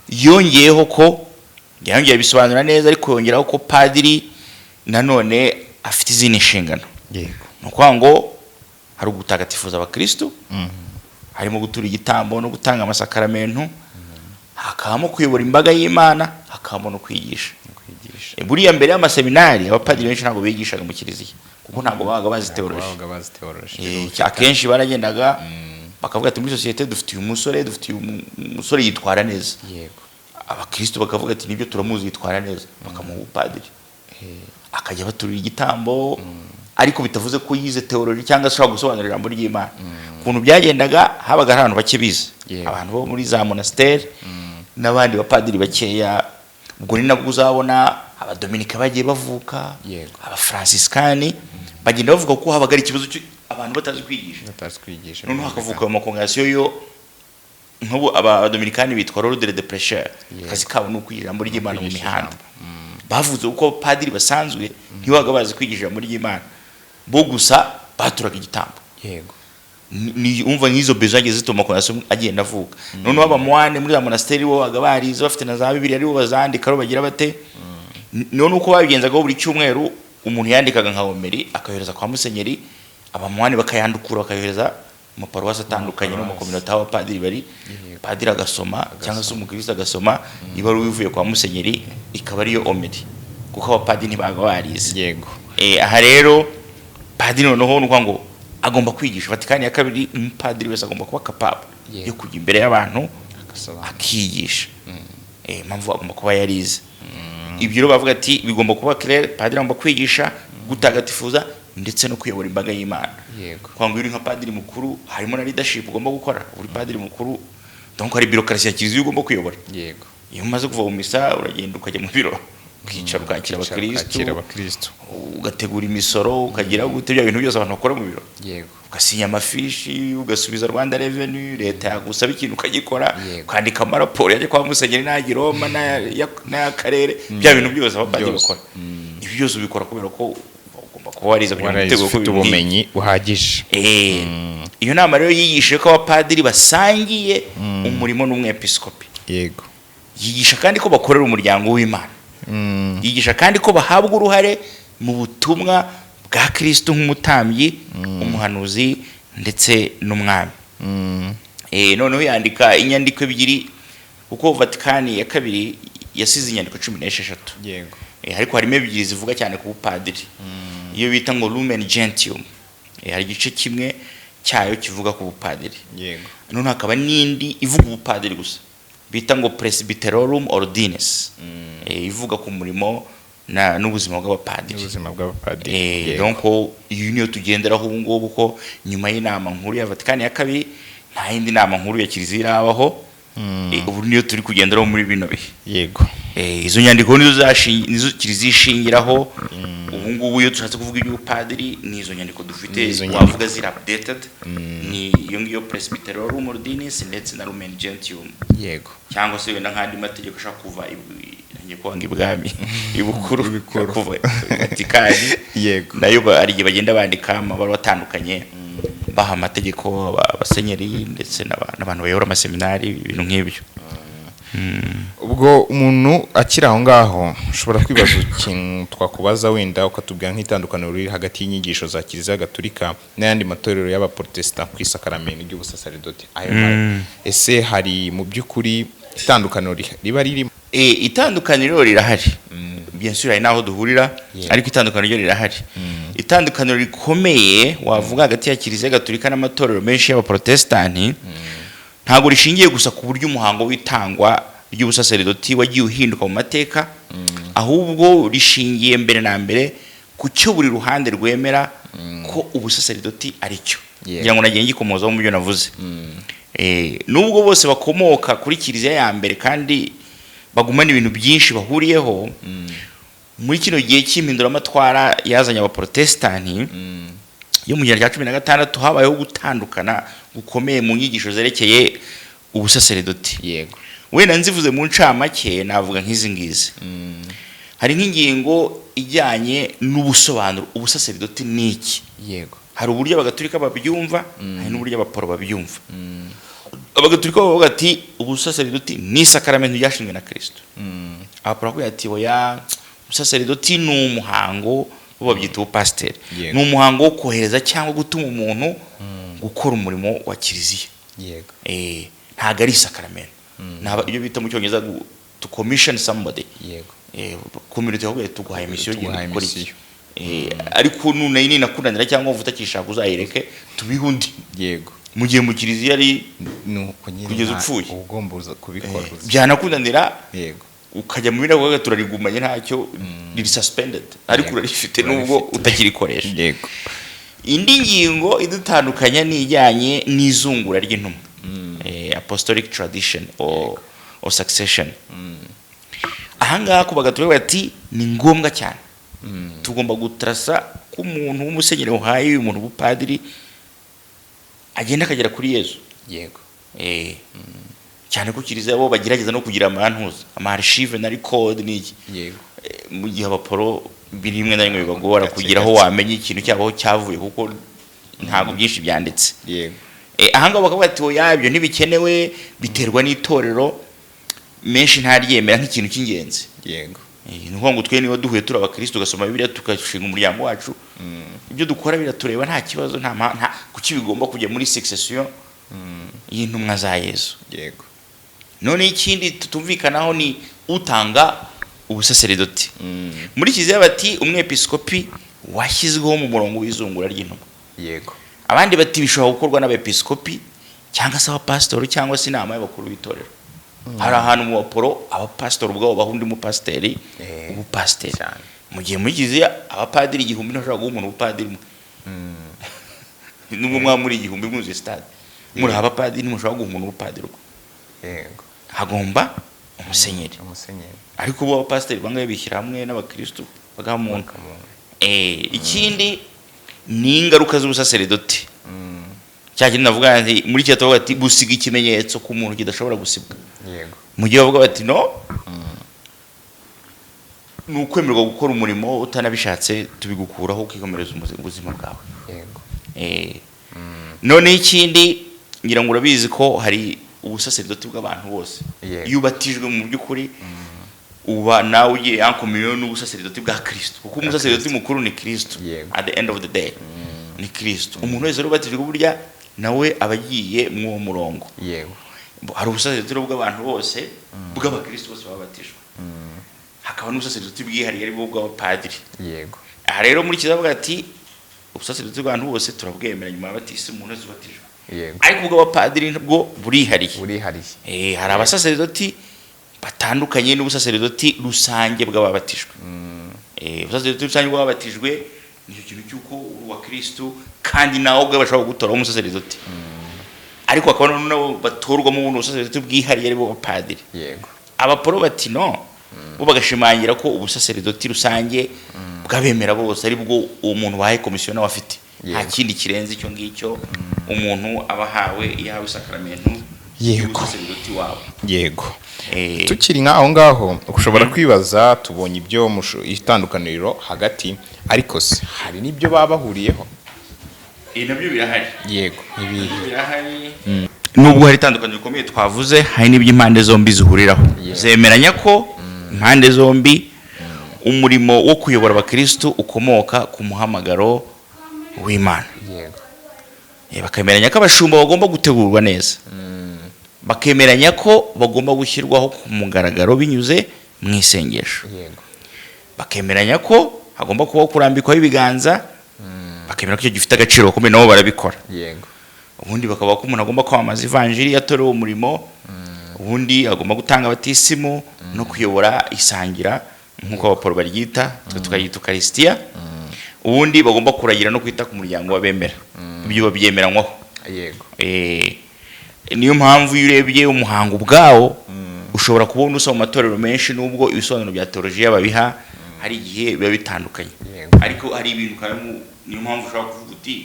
yongeyeho ko yongeye bisobanura neza, ariko yongeraho ko padiri nanone afite izindi nshingano. Yego. Nuko ngo hari ugutagatifuza abakristo, harimo gutura igitambo no gutanga amasakaramentu, hakabamo kuyobora imbaga y'Imana, hakabamo no kwigisha. Buriya mbere y'amaseminari abapadiri benshi ntabwo bigishaga mu kiriziya kuko ntabwo babaga bazi theology. Akenshi baragendaga bakavuga ati muri societe dufite umusore yitwara neza. Yego. Abakristo bakavuga ati nibyo turamuzi yitwara neza, bakamuha ubupadiri. Akajya baturira igitambo, ariko bitavuze ko yize theology cyangwa ashobora gusobanurira ijambo ry'Imana. Kuntu byagendaga habaga abantu bake bize. Abantu bo muri za monasteri n'abandi bapadiri bakeya. Ubwo ni nabwo uzabona abadominika bagiye bavuka, aba franciscani bagenda bavuga ko habaga ari ikibazo abantu batazi kwigisha. Noneho hakavuka mu congregation yo nk'ubu abadominikani bitwa l'ordre de prêcheurs. Kazi kabo no kwigisha ijambo ry'Imana mu mihanda. Bavuze uko padiri basanzwe ntiwaga bazi kwigisha ijambo ry'Imana, bo gusa baturaga igitambo. Yego. Ni umva n'izo bezaje zituma konation agenda avuka. Noneho abamwane muri za monasteri bo bagabariza bafite na za Bibiliya ari bo bazandika ro bagira bate. None uko babigenzaga buri cyumweru umuntu yandikaga nka homeri akayohereza kwa musenyeri, abamwane bakayandukura bakayohereza mu paruwasi atandukanye no mu communauté aho padiri bari. Padiri agasoma cyangwa se umukristo agasoma ibaruwa ivuye kwa musenyeri ikaba ari yo homeri, kuko abapadiri ntibagabariza. Yego. Aha rero padiri noneho nuko ngo agomba kwigisha. Vatikani ya kabiri umupadiri wese agomba kuba capable yo kujya imbere y'abantu akigisha. Mpamvu agomba kuba yarize. Ibyo rero bavuga ati bigomba kuba clair, padiri agomba kwigisha, gutagatifuza ndetse no kuyobora imbaga y'Imana. Yego. Kwanga uri nka padiri mukuru harimo na leadership ugomba gukora. Uri padiri mukuru donc hari bureaucratie ya kiriziya ugomba kuyobora. Yego. Iyo umaze kuva mu misa uragenda ukajya mu biro ukicara ukakira abakristo, ugategura imisoro, ukagira gute bya bintu byose abantu bakora mu biro. Yego. Ugasinya amafishi, ugasubiza Rwanda Revenue, leta yagusaba ikintu ukagikora, ukandika amaraporo yaje kwa musenyeri n'agiroma n'akarere, bya bintu byose abapadiri bakora. Ibi byose ubikora kubera ko ugomba kuba warize kugira ngo warayize utegure ufite ubumenyi buhagije. iyo nama rero yigishije ko abapadiri basangiye umurimo n'umwepiskopi. Yego. yigisha kandi ko bakorera umuryango w'Imana. yigisha kandi ko bahabwa uruhare mu butumwa bwa Kristo nk'umutambyi, umuhanuzi ndetse n'umwami. Noneho yandika inyandiko ebyiri kuko Vatikani ya kabiri yasize inyandiko 16. Yego. Ariko harimo ebyiri zivuga cyane ku bupadiri. Iyo bita ngo Lumen Gentium. Hari igice kimwe cyayo kivuga ku bupadiri. Yego. None hakaba n'indi ivuga ubupadiri gusa bita ngo Presbyterorum Ordinis. Ivuga ku murimo n'ubuzima bw'abapadiri. Ubuzima bw'abapadiri. Donc iyo niyo tugenderaho ubu ngubu ko nyuma y'inama nkuru ya Vatikani ya kabiri nta yindi nama nkuru ya Kiliziya irabaho. Ubu niyo turi kugenderaho muri bino bihe. Yego. Izo nyandiko nizo Kiliziya ishingiraho. Ubu ngubu iyo tushatse kuvuga iby'ubupadiri ni izo nyandiko dufite wavuga ziri updated. Ni iyo ngiyo Presbyterorum Ordinis ndetse na Lumen Gentium. Yego. Cyangwa se wenda nk'andi mategeko ashaka kuva ngiye kwanga ibwami ibukuru kuva Vatikani. Yego. Nayo ari gihe bagenda bandika amabaruwa atandukanye baha amategeko abasenyeri ndetse n'abantu bayobora amaseminari ibintu nk'ibyo. Ubwo umuntu akiri aho ngaho ushobora kwibaza ikintu twakubaza wenda ukatubwira nk'itandukaniro riri hagati y'inyigisho za Kiliziya Gatolika n'ayandi matorero y'abaprotestant ku isakaramentu ry'ubusaseridoti. Ese hari mu by'ukuri itandukaniro riba ririmo? Itandukaniro rirahari. Bien sûr hari naho duhurira ariko itandukaniro rirahari. Itandukaniro rikomeye wavuga hagati ya Kiliziya Gatolika n'amatorero menshi y'abaprotestanti ntago rishingiye gusa ku buryo umuhango w'itangwa ry'ubusaseridoti wagiye uhinduka mu mateka, ahubwo rishingiye mbere na mbere ku cyo buri ruhande rwemera ko ubusaseridoti ari cyo. Ngira ngo nagiye ngikomozaho mu byo navuze. Nubwo bose bakomoka kuri Kiliziya ya mbere kandi bagumana ibintu byinshi bahuriyeho, muri kino gihe cy'impinduramatwara yazanye abaprotestanti yo mu gihe cya 16 habayeho gutandukana gukomeye mu nyigisho zerekeye ubusaseridoti. Yego. Wenda nzivuze mu ncamake navuga nk'izi ngizi. Hari nk'ingingo ijyanye n'ubusobanuro ubusaseridoti niki. Yego. Hari uburyo abagatolika babyumva, hari n'uburyo abaporo babyumva. Abagatolika bavuga ati ubusaseridoti ni sacrament ryashinzwe na Kristo. Abaporo bavuga ati oya ubusaseridoti ni umuhango babyita ubupasiteri. Ni umuhango wo kohereza cyangwa gutuma umuntu gukora umurimo wa Kiliziya. Yego. Ntago ari sacrament. Iyo bita mu Cyongereza to commission somebody. Yego. Community yavuye tuguhaye mission yo gukora iki. Ariko nunayini nakunanira cyangwa uvutakishaka uzayireke tubihundi. Yego. Mu gihe mu Kiliziya ari nuko nyine kugeza upfuye ugombuza kubikora. Byanakunanira. Yego. Ukajya mu bina kuvuga turarigumanye ntacyo riri suspended ariko urarifite nubwo utakirikoresha. Yego. Indi ngingo idutandukanya ni ijyanye n'izungura ry'intumwa. Apostolic tradition or succession. Ahangaha ku bagatolika bati ni ngombwa cyane. Tugomba gutrasa ko umuntu w'umusenyeri uhaye umuntu ubupadiri agenda akagera kuri Yesu. Yego. Cyane ko Kiliziya bo bagerageza no kugira amarchive na record n'iki. Yego. Mu gihe abaporo birimwe na rimwe bibagora kugira aho wamenye ikintu cyabo cyavuye kuko ntago byinshi byanditse. Yego. ahanga bakavuga ati oya ibyo ntibikenewe biterwa n'itorero menshi ntaryemera nk'ikintu cy'ingenzi. Yego. Nuko ngo twe niba duhuye turi abakristo gasoma Bibiliya tukashinga umuryango wacu ibyo dukora biratureba nta kibazo nta kuki bigomba kujya muri succession y'intumwa za Yesu. Yego. None ikindi tutumvikanaho ni utanga ubusaseredoti. Muri Kiliziya bati umwepiskopi washyizweho mu murongo w'izungura ry'intumwa. Yego. Abandi bati bishobora gukorwa n'abepiskopi cyangwa se abapastori cyangwa se inama y'abakuru b'itorero. Hari ahantu mu baporo abapastori ubwabo bahundi mu pasteri ubupasteri. Mu gihe muri Kiliziya abapadiri 1000 ntashobora guha umuntu ubupadiri. Nubwo mwamuri 1000 muzi stade. Muri abapadiri mushobora guha umuntu ubupadiri. Yego. Hagomba umusenyeri. Ariko bo abapasteri bangaye bishyira hamwe n'abakristo bagamunka. Ikindi ni ingaruka z'ubusaseredoti. Cyangwa navuga nti muri cyo tuvuga ati gusiga ikimenyetso ku muntu kidashobora gusibwa. Yego. Mu gihe bavuga bati no ni ukwemerwa gukora umurimo utanabishatse tubigukuraho ukikomereza ubuzima bwawe. yego none ikindi ngira ngo urabizi ko hari ubusaserdoti bw'abantu bose. Yego. iyo ubatijwe mu by'ukuri uba nawe ugiye en communion n'ubusaserdoti bwa Kristo, kuko umusaserdoti mukuru ni Kristo. Yego. At the end of the day ni Kristo. umuntu wese ubatijwe burya nawe abagiye mu murongo. yego hari ubusaserdoti bw'abantu bose bw'abakristo bose babatijwe, hakaba n'ubusaserdoti bwihariye ari bwo bw'abapadiri. yego aha rero muri kizavuga ati ubusaserdoti bw'abantu bose turabwemera nyuma y'abatisi umuntu wese ubatijwe, yego ariko ubw'abapadiri bwo burihariye. burihariye hari abasaserdoti batandukanye n'ubusaserdoti rusange bw'ababatijwe. ubusaserdoti rusange bw'ababatijwe nicyo kintu cy'uko uri uwa Kristo kandi nawe ubwo bashobora gutoraho umusaserdoti, ariko hakaba nabo batorwamo ubundi busaserdoti bwihariye ari bo bapadiri. yego abaporo bati no, bo bagashimangira ko ubusaserdoti rusange bw'abemera bose ari bwo uwo muntu wahaye komisiyo nawe afite. Yego. nta kindi kirenze icyo ngicyo umuntu aba ahawe yahawe isakaramentu Yego. y'ubusaserdoti wabo. yego Eh, tukiri nk'aho ngaho ushobora kwibaza, tubonye ibyo itandukaniro hagati, ariko se hari n'ibyo baba bahuriyeho? nabyo birahari. yego birahari nubwo hari itandukaniro rikomeye twavuze, hari n'ibyo impande zombi zihuriraho. Yeah. zemeranya ko impande zombi umurimo wo kuyobora abakristo ukomoka ku muhamagaro w'Imana. yego bakemeranya ko abashumba bagomba gutegurwa neza, bakemeranya ko bagomba gushyirwaho ku mugaragaro binyuze mu isengesho, yego bakemeranya ko hagomba kubaho kurambikwaho ibiganza, bakemera ko icyo gifite agaciro gakomeye nabo barabikora. yego ubundi bakaba ko umuntu agomba kwamamaza ivanjiri yatorewe umurimo, ubundi agomba gutanga abatisimu no kuyobora isangira nk'uko abaporo baryita, twe tukayita Ukaristiya. ubundi bagomba kuragira no kwita ku muryango w'abemera. ibyo babyemeranywaho. yego niyo mpamvu iyo urebye umuhango ubwawo ushobora kubona usa mu matorero menshi, nubwo ibisobanuro bya teolojiya babiha hari igihe biba bitandukanye. Yego. ariko hari ibintu kandi niyo mpamvu ushobora kuvuga uti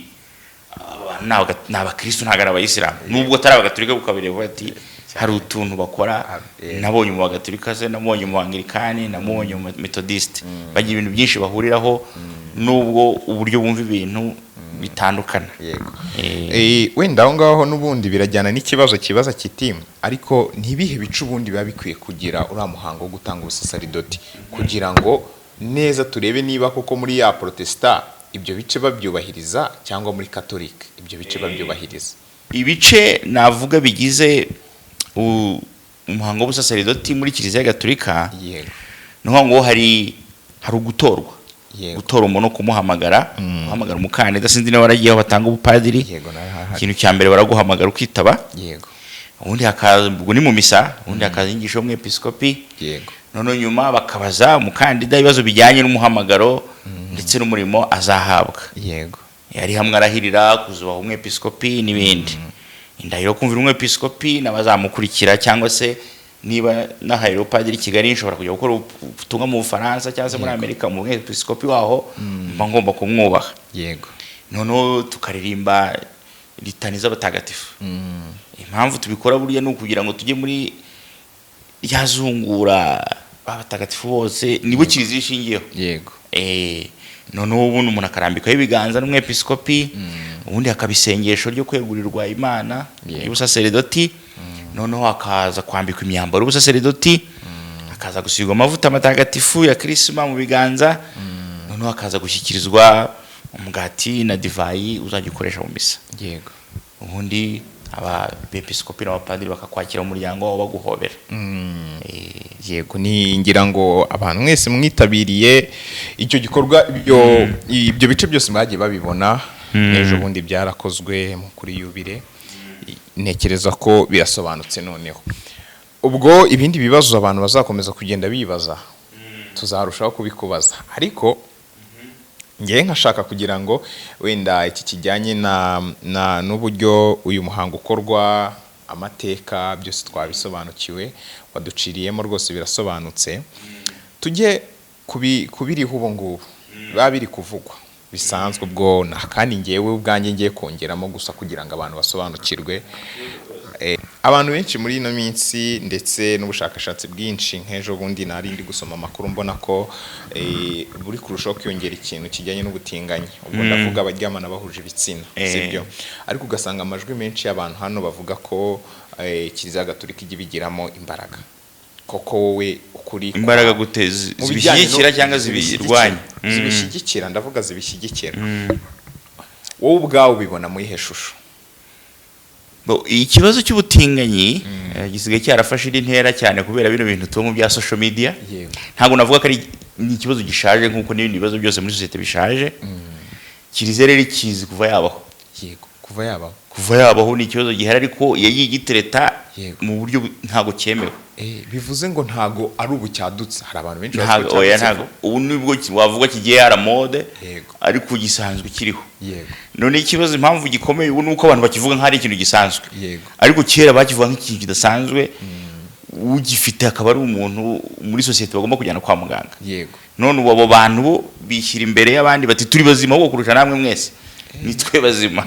ni abakristo ntabwo ari abayisilamu, nubwo atari abagatolika ukabireba ati hari utuntu bakora. Yego. nabonye mu bagatolika se, nabonye mu Anglikani, nabonye mu Methodiste, bagira ibintu byinshi bahuriraho nubwo uburyo bumva ibintu bitandukana. yego Eh, wenda aho ngaho n'ubundi birajyana n'ikibazo kibaza kiti, ariko ntibihe bice ubundi biba bikwiye kugira uriya muhango wo gutanga ubusaserdoti, kugira ngo neza turebe niba koko muri ya Protestant ibyo bice babyubahiriza cyangwa muri Catholic ibyo bice babyubahiriza. ibice navuga bigize umuhango w'ubusaserdoti muri Kiliziya Gatolika, yego niho ngo hari ugutorwa. yego gutora umuntu, kumuhamagara, guhamagara umukandida. sinzi niba waragiye aho batanga ubupadiri, yego narahari. ikintu cya mbere baraguhamagara ukitaba, yego ubundi hakaza, ubwo ni mu misa, ubundi hakaza inyigisho y'umwepiskopi, yego noneho nyuma bakabaza umukandida ibibazo bijyanye n'umuhamagaro ndetse n'umurimo azahabwa. yego yari hamwe arahirira kuzubaha umwepiskopi n'ibindi. indahiro kumvira umwepiskopi n'abazamukurikira, cyangwa se niba nahayira upadiri i Kigali nshobora kujya gukora ubutumwa mu Bufaransa cyangwa se muri Amerika, mu mwepiskopi waho mba ngomba kumwubaha. yego noneho tukaririmba litani z'abatagatifu. impamvu tubikora burya ni ukugira ngo tujye muri ryazungura abatagatifu bose, nibo Kiliziya ishingiyeho. yego noneho ubundi umuntu akarambikaho ibiganza n'umwepiskopi, ubundi hakaba isengesho ryo kwegurirwa Imana y'ubusaserdoti, noneho hakaza kwambikwa imyambaro y'ubusaserdoti, hakaza gusigwa amavuta matagatifu ya Krisma mu biganza, noneho hakaza gushyikirizwa umugati na divayi uzajya ukoresha mu misa. yego ubundi abepiskopi n'abapadiri bakakwakira mu muryango wabo baguhobera. yego ni ngira ngo abantu mwese mwitabiriye icyo gikorwa, ibyo bice byose mwagiye babibona. ejo bundi byarakozwe kuri Yubile, ntekereza ko birasobanutse. noneho ubwo ibindi bibazo abantu bazakomeza kugenda bibaza, tuzarushaho kubikubaza, ariko ngewe nkashaka kugira ngo wenda iki kijyanye n'uburyo uyu muhango ukorwa, amateka byose twabisobanukiwe, waduciriyemo rwose birasobanutse. tujye kubiriho ubu ngubu biba biri kuvugwa bisanzwe, ubwo kandi ngewe ubwanjye ngiye kongeramo gusa kugira ngo abantu basobanukirwe. abantu benshi muri ino minsi ndetse n'ubushakashatsi bwinshi nk'ejo bundi nari ndi gusoma amakuru mbona ko buri kurushaho kwiyongera ikintu kijyanye n'ubutinganyi ubwo ndavuga abaryamana bahuje ibitsina sibyo ariko ugasanga amajwi menshi y'abantu hano bavuga ko Kiliziya Gatolika ijya ibigiramo imbaraga koko wowe ukuri imbaraga guteza zibishyigikira cyangwa zibirwanya zibishyigikira ndavuga zibishyigikira wowe ubwawe ubibona muri ihe shusho ikibazo cy'ubutinganyi gisigaye cyarafashe indi ntera cyane kubera bino bintu tuba mu bya social media ntabwo navuga ko ari ikibazo gishaje nk'uko n'ibindi bibazo byose muri sosiyete bishaje Kiliziya rero ikizi kuva yabaho kuva yabaho ni ikibazo gihari ariko yayigitereta mu buryo ntago cyemewe bivuze ngo ntago ari ubu cyadutse hari abantu benshi ntago ubu nibwo wavuga kigiye yara mode ariko gisanzwe kiriho none ikibazo impamvu gikomeye ubu nuko abantu bakivuga nk'ari ikintu gisanzwe ariko kera bakivuga nk'ikintu kidasanzwe ugifite akaba ari umuntu muri sosiyete bagomba kujyana kwa muganga none ubu abo bantu bishyira imbere y'abandi bati turi bazima ahubwo kurusha namwe mwese nitwe bazima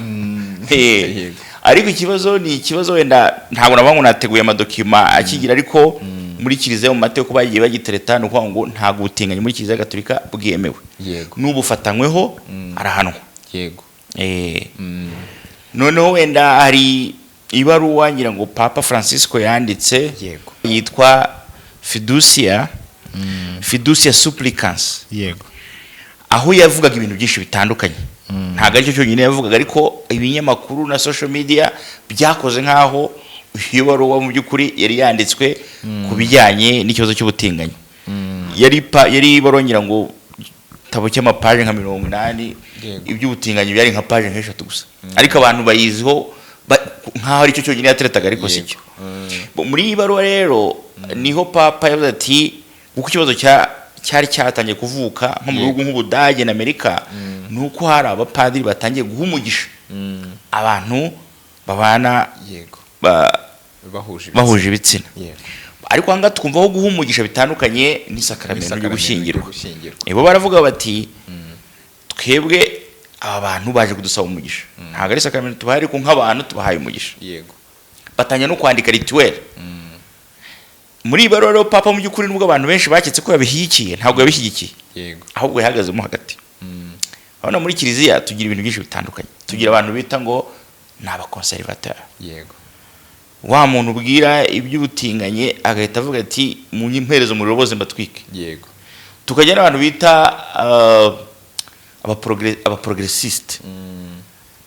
ariko ikibazo ni ikibazo wenda ntabwo navuga ngo nateguye amadokima akigira ariko muri Kiliziya mu mateko bagiye bagitereta no kuvuga ngo ntabwo ubutinganyi muri Kiliziya Gatolika bwemewe n'ubufatanyweho arahanwa noneho wenda hari ibaruwa ngira ngo Papa Francisco yanditse yitwa Fiducia Supplicans aho yavugaga ibintu byinshi bitandukanye ntabwo aricyo cyonyine yavugaga ariko ibinyamakuru na social media byakoze nkaho iyo baruwa mu by'ukuri yari yanditswe ku bijyanye n'ikibazo cy'ubutinganyi yari barongera ngo tabo cy'amapaje nka 80 iby'ubutinganyi byari nka paje nk'eshatu gusa ariko abantu bayiziho nkaho aricyo cyonyine yateretaga ariko sicyo muri baruwa rero niho Papa yavuze ati uko ikibazo cyari cyatangiye kuvuka nko mu bihugu nk'Ubudage na Amerika nuko hari abapadiri batangiye guha umugisha abantu babana bahuje ibitsina ariko hanga twumva aho guha umugisha bitandukanye n'isakramento ryo gushyingirwa ebo baravuga bati twebwe aba bantu baje kudusaba umugisha ntabwo ari sacrament tubahaye ariko nk'abantu tubahaye umugisha batangiye no kwandika rituel muri baroro Papa mu by'ukuri nubwo abantu benshi baketse ko yabishyigikiye ntabwo yabishyigikiye ahubwo yahagazemo hagati hano muri Kiliziya tugira ibintu byinshi bitandukanye tugira abantu bita ngo ni abakonservateur wa muntu ubwira iby'ubutinganye agahita avuga ati mu nyimperezo mu roboze mbatwike tukajya n'abantu bita abaprogressiste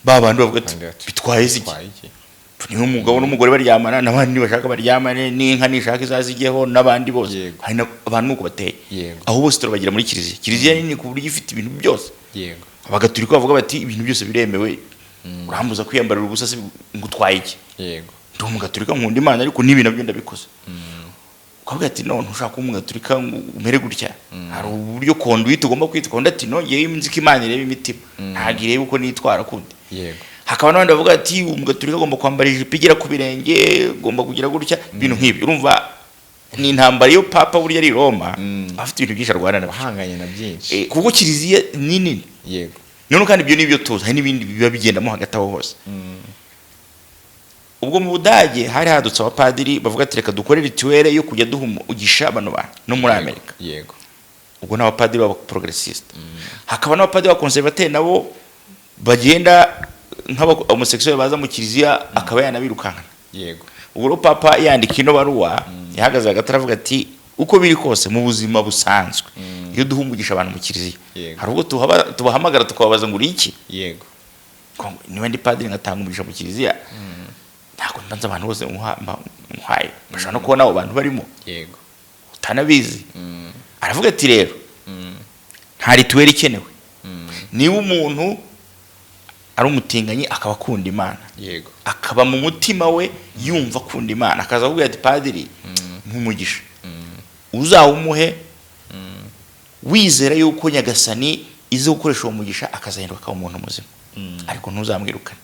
babandi bavuga ati bitwaye iki ni umugabo n'umugore baryamana n'abandi bashaka baryamane n'inka nishaka izazigeho n'abandi bose hari abantu nuko bateye aho bose turabagira muri Kiliziya Kiliziya nini ku buryo ifite ibintu byose abagatolika bavuga bati ibintu byose biremewe urambuza kwiyambarira ubusa se ngutwaye iki ndi umugatolika nkunda Imana ariko nibi nabyo ndabikoze ukavuga ati no ntushaka umugatolika umere gutya hari uburyo conduite ugomba kwitwa ati no ngiye imiziki Imana ireba imitima ntagirebe uko nitwara kundi hakaba n'abandi bavuga ati umugatolika agomba kwambara ijipo igera ku birenge agomba kugira gutya ibintu nk'ibyo urumva ni intambara yo Papa burya ari Roma afite ibintu byinshi arwana bahanganye na byinshi kuko Kiliziya ni nini none kandi ibyo nibyo tuzi hari n'ibindi biba bigendamo hagati aho hose ubwo mu Budage hari hadutse abapadiri bavuga ati reka dukore rituel yo kujya duha umugisha abantu no muri Amerika ubwo n'abapadiri b'abaprogressiste hakaba n'abapadiri b'abakonservateur nabo bagenda nk'abahomosexuel baza mu Kiliziya akaba yanabirukankana ubwo Papa yandika ino baruwa yahagaze agataravuga ati uko biri kose mu buzima busanzwe iyo duhumugisha abantu mu Kiliziya hari ubwo tubahamagara tukababaza ngo uri iki niba ndi padiri ngatanga umugisha mu Kiliziya ntabwo mbanza abantu bose nkwaye bashobora no kubona abo bantu barimo utanabizi aravuga ati rero nta rituel ikenewe niba umuntu ari umutinganyi akaba akunda Imana akaba mu mutima we yumva akunda Imana akaza kuvuga ati padiri nk'umugisha uzawumuhe wizera yuko Nyagasani ize gukoresha uwo mugisha akazahinduka akaba umuntu muzima ariko ntuzamwirukane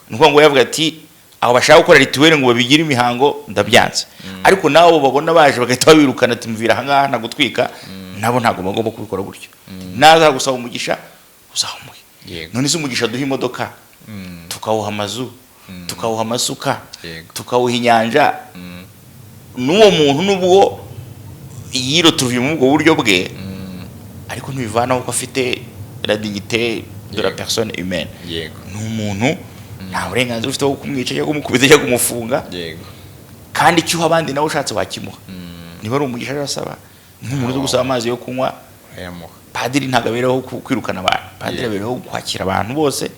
nuko ngo yavuga ati aho bashaka gukora rituel ngo babigire imihango ndabyanze ariko nabo babona baje bagahita babirukana ati mvira aha ngaha nagutwika nabo ntago bagomba kubikora gutyo naza gusaba umugisha uzawumuhe none se umugisha duha imodoka tukawuha amazu tukawuha amasuka Yego. tukawuha inyanja n'uwo muntu nubwo yiroturuye mu ubwo buryo bwe ariko ntibivanaho ko afite la dignité de la Yego. personne humaine. Yego. ni umuntu nta burenganzira ufite bwo kumwica cyangwa kumukubita cyangwa kumufunga, Yego. kandi icyo uha abandi nawe ushatse wakimuha. niba ari umugisha arasaba, ni nk'umuntu uzi gusaba amazi yo kunywa, Ayamuha. padiri ntabwo abereho kwirukana abantu, padiri Yego. abereho kwakira abantu bose.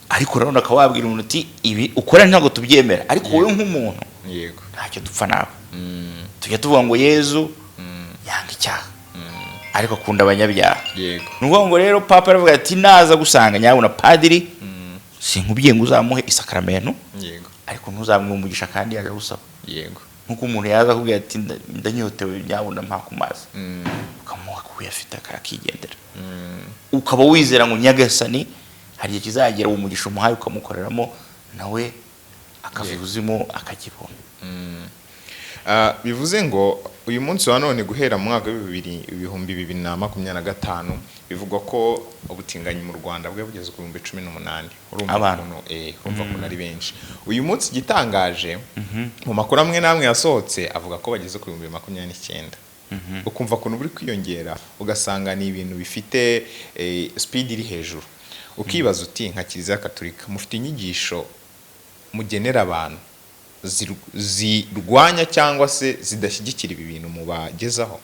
ariko rero ukaba wabwira umuntu uti ibi ukora ntabwo tubyemera, ariko wowe nk'umuntu Yego. ntacyo dupfa nawe. tujya tuvuga ngo Yezu yanga icyaha ariko akunda abanyabyaha. Yego. ni ukuvuga ngo rero papa aravuga ati naza gusanga nyabuna padiri sinkubwiye ngo uzamuhe isakaramentu, Yego. ariko ntuzamwe umugisha kandi yaje gusaba. Yego. nk'uko umuntu yaza akubwira ati ndanyotewe nyabuna mpa ku mazi, ukamuha kuko uyafite akigendera. ukaba wizera ngo nyagasani hari igihe kizagera uwo mugisha umuhaye ukamukoreramo nawe akava ibuzimu akakibona. Bivuze ngo uyu munsi wa none guhera mu mwaka w'ibihumbi 2025 bivugwa ko ubutinganyi mu Rwanda bwe bugeze ku 18,000. urumva ko ari benshi. Uyu munsi igitangaje mu makuru amwe namwe yasohotse avuga ko bageze ku 2029. ukumva ko buri kwiyongera, ugasanga ni ibintu bifite speed iri hejuru. Ukibaza uti nka Kiliziya Gatolika mufite inyigisho mugenera abantu zirwanya cyangwa se zidashyigikira ibi bintu mubagezaho?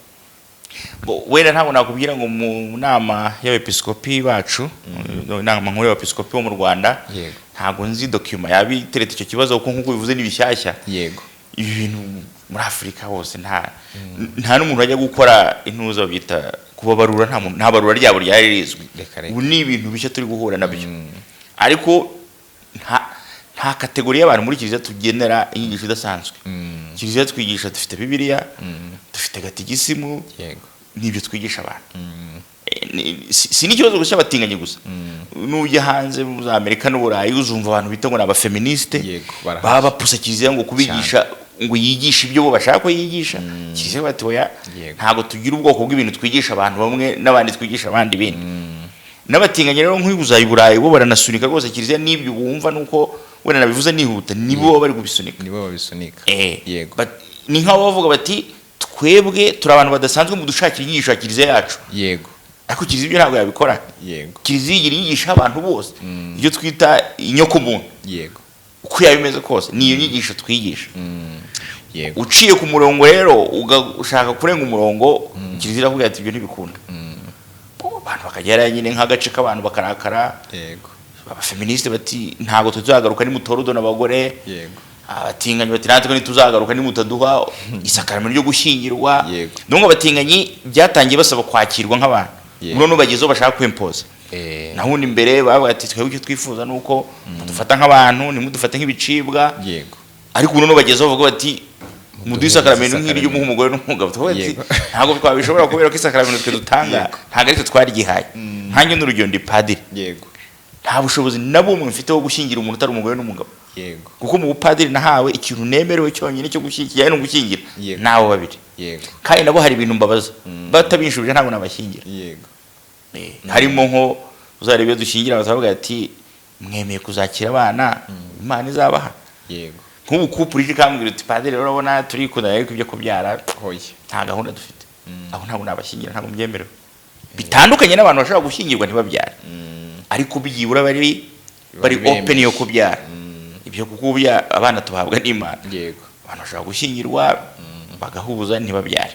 wenda ntabwo nakubwira ngo mu nama y'abepiskopi bacu, inama nkuru y'abepiskopi bo mu Rwanda, ntabwo nzi document yabiteretse icyo kibazo kuko nk'uko bivuze ni bishyashya. Yego. ibi bintu muri Afurika hose nta n'umuntu ajya gukora intuza bita kubabarura, nta barura ryabo ryari rizwi. ubu ni ibintu bishya turi guhura nabyo. ariko nta kategori y'abantu muri Kiliziya tugenera inyigisho idasanzwe. Kiliziya twigisha dufite Bibiliya, dufite gatigisimu, n'ibyo twigisha abantu. si n'ikibazo gusa cy'abatinganyi gusa. nujya hanze muri Amerika n'Uburayi uzumva abantu bita ngo ni abafeministe baba bapusa Kiliziya ngo kubigisha ngo yigisha ibyo bo bashaka ko yigisha. Kiliziya bati oya, ntabwo tugira ubwoko bw'ibintu twigisha abantu bamwe n'abandi twigisha abandi ibindi. n'abatinganyi rero nk'ubuzayi Burayi bo baranasunika rwose Kiliziya n'ibyo bumva nuko wenda nabivuze nihuta nibo bari kubisunika. Yego. ni nk'aho bavuga bati twebwe turi abantu badasanzwe mu dushakira inyigisho ya Kiliziya yacu. Yego. ariko Kiliziya ibyo ntabwo yabikora. Yego. Kiliziya igira inyigisho abantu bose, ibyo twita inyokomuntu. Yego. uko yabimeze kose niyo nyigisho twigisha. Yego. uciye ku murongo rero ugashaka kurenga umurongo, Kiliziya iravuga ati ibyo ntibikunda. abantu bakagera nyine nk'agace k'abantu bakarakara. Yego. abafeministe bati ntabwo tuzagaruka nimutorudo n'abagore. Yego. abatinganyi bati natwe ntituzagaruka nimutaduha isakaramentu ryo gushyingirwa. nubwo abatinganyi byatangiye basaba kwakirwa nk'abantu, none bagezeho bashaka kwempoza. naho imbere bavuga ati twebwe icyo twifuza nuko mudufata nk'abantu ntimudufate nk'ibicibwa. ariko none bagezeho bavuga bati muduhe isakaramentu nk'iryo umuha umugore n'umugabo. ntabwo twabishobora kubera ko isakaramentu twe dutanga ntabwo ari twe twarigihaye. nkanjye n'urugero ndi padiri, nta bushobozi na bumwe mfite wo gushyingira umuntu utari umugore n'umugabo. kuko mu bupadiri nahawe ikintu nemerewe cyonyine cyo gushyingira no gushyingira nabo babiri. kandi nabo hari ibintu mbabaza batabinshubije ntabwo nabashyingira. harimo nko uzareba iyo dushyingira bakavuga ati mwemeye kuzakira abana Imana izabaha. nk'ubu couple ije kambwira uti padiri urabona turikunda ariko ibyo kubyara nta gahunda dufite. aho ntabwo nabashyingira, ntabwo mbyemerewe. bitandukanye n'abantu bashobora gushyingirwa ntibabyara, ariko byibura bari open yo kubyara. ibyo kuko abana tubahabwa n'Imana. abantu bashobora gushyingirwa bagahuza ntibabyare.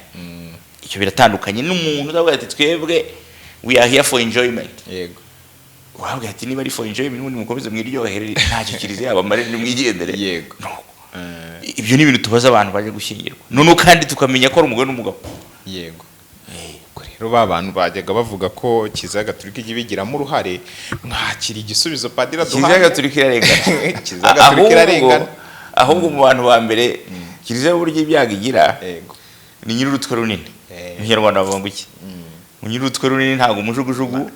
icyo biratandukanye n'umuntu uzavuga ati twebwe we are here for enjoyment. wahabwa ati niba ari for enjoyment n'ubundi mukomeze mwiryohere ntacyo Kiliziya yabamare nimwigendere. ibyo ni ibintu tubaza abantu baje gushyingirwa none kandi tukamenya ko ari umugore n'umugabo. rero abantu bajyaga bavuga ko Kiliziya Gatolika ijya ibigiramo uruhare. mwakira igisubizo padiri aduhaye. Kiliziya Gatolika irarengana. ahubwo mu bantu ba mbere Kiliziya burya ibyago igira ni nyir'urutwe runini. mu Kinyarwanda bavuga ngo iki? mu nyir'urutwe runini ntabwo umujugujugu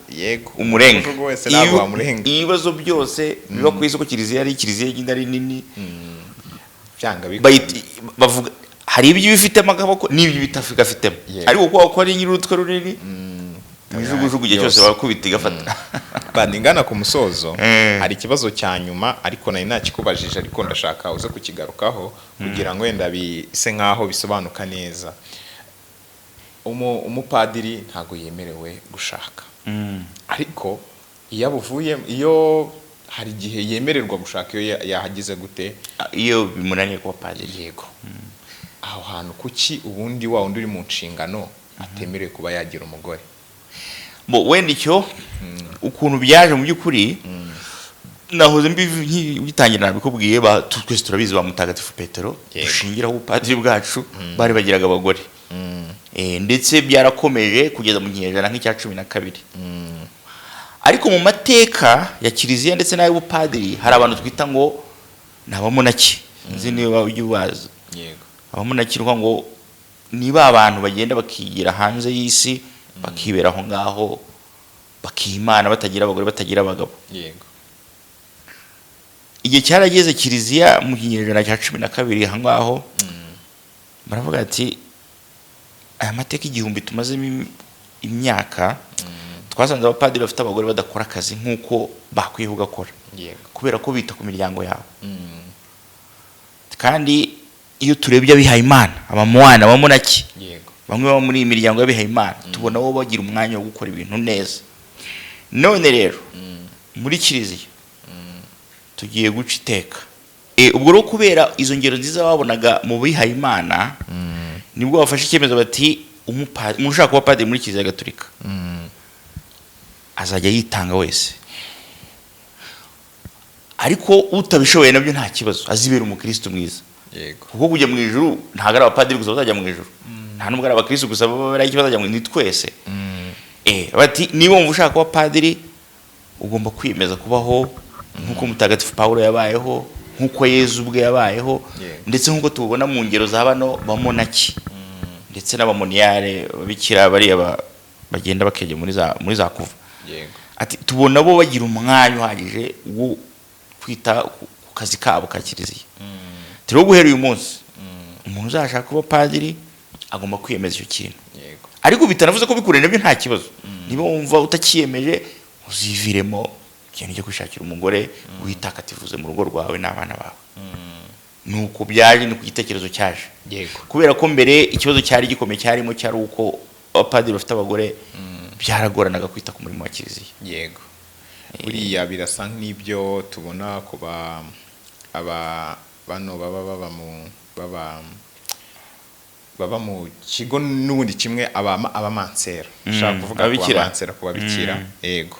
umurenga. ibibazo byose biba ku isi ko Kiliziya ari Kiliziya igenda ari nini. bavuga hari ibyo bifitemo akaboko n'ibyo bitafitemo. ariko kuko ari nyir'urutwe runini imijugujugu igihe cyose bakubita igafata. bandingana ku musozo hari ikibazo cya nyuma ariko nari nakikubajije ariko ndashaka uze kukigarukaho kugira ngo wenda bise nkaho bisobanuka neza. Umupadiri ntago yemerewe gushaka, ariko iyo hari igihe yemererwa gushaka iyo yahagize gute, iyo bimunaniye kuba padiri. Yego. Aho hantu kuki ubundi wa undi uri mu nshingano atemerewe kuba yagira umugore? Wenda icyo ukuntu byaje mu by'ukuri nahoze bitangira nabikubwiye, twese turabizi ba Mutagatifu Petero dushingiraho ubupadiri bwacu bari bagiraga abagore, ndetse byarakomeje kugeza mu kinyejana nk'icya 12. Ariko mu mateka ya kiliziya ndetse n'ay'ubupadiri hari abantu twita ngo nabamonaki, nzi niba ubyubaza. Yego. Abamonaki ngo niba abantu bagenda bakigira hanze y'isi bakibera aho ngaho bakimana, batagira abagore batagira abagabo. Yego. Igihe cyarageze kiliziya mu kinyejana cya 12 aho ngaho baravuga ati aya mateka igihumbi tumazemo imyaka twasanze abapadiri bafite abagore badakora akazi nk'uko bakwiye gukora. Yego. Kubera ko bita ku miryango yabo. Kandi iyo turebye abihaye Imana, abamuwana, abamonaki, Yego. bamwe baba muri iyi miryango y'abihaye Imana, tubona bo bagira umwanya wo gukora ibintu neza. None rero muri kiliziya tugiye guca iteka. Ubwo rero kubera izo ngero nziza babonaga mu bihaye Imana, nibwo bafashe icyemezo bati umuntu ushaka kuba padiri muri kiliziya gatolika azajya yitanga wese, ariko utabishoboye nabyo nta kibazo, azibera umukristo mwiza. Yego. Kuko kujya mu ijuru ntago ari abapadiri gusa bazajya mu ijuru, nta nubwo ari abakristo gusa bari ikibazo bajya mu ni twese. Bati niba wumva ushaka kuba padiri ugomba kwiyemeza kubaho nk'uko Mutagatifu Paulo yabayeho, nk'uko Yezu ubwe yabayeho, ndetse nk'uko tubona mu ngero za bano bamonaki ndetse n'abamoniyare babikira bariya bagenda bakejye muri za kuva. Yego. Ati tubona bo bagira umwanya uhagije wo kwita ku kazi kabo ka kiliziya. Tiro guhera uyu munsi umuntu uzashaka kuba padiri agomba kwiyemeza icyo kintu. Yego. Ariko bitanavuze ko bikurene nabyo nta kibazo. Niba wumva utakiyemeje uziviremo ikintu cyo kwishakira umugore witakatifuze mu rugo rwawe n'abana bawe. Nuko byaje ni ku gitekerezo cyaje. Yego. Kubera ko mbere ikibazo cyari gikomeye cyarimo cyari uko abapadiri bafite abagore byaragoranaga kwita ku murimo wa kiliziya. Yego. Buriya birasa nk'ibyo tubona kuba bano baba mu kigo n'ubundi kimwe abamansera. Ushaka kuvuga abamansera kuba bikira. Yego.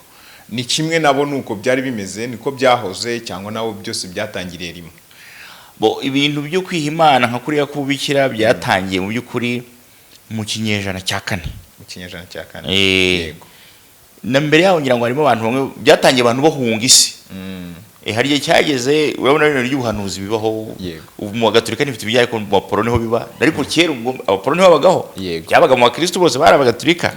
Ni kimwe nabo nuko byari bimeze, niko byahoze cyangwa nabo byose byatangiriye rimwe. Ibintu byo kwiha Imana nka kuriya kubikira byatangiye mu by'ukuri mu kinyejana cya 4. Mu kinyejana cya 4. Yego. Na mbere yaho ngira ngo harimo abantu bamwe byatangiye abantu bahunga isi. Hari igihe cyageze urabona ibintu by'ubuhanuzi bibaho. Ubu mu Gatolika n'ifite bijyaye ko mu Apolo niho biba, ariko kera ubwo Apolo niho babagaho. Byabaga mu Bakristo bose bari Abagatolika.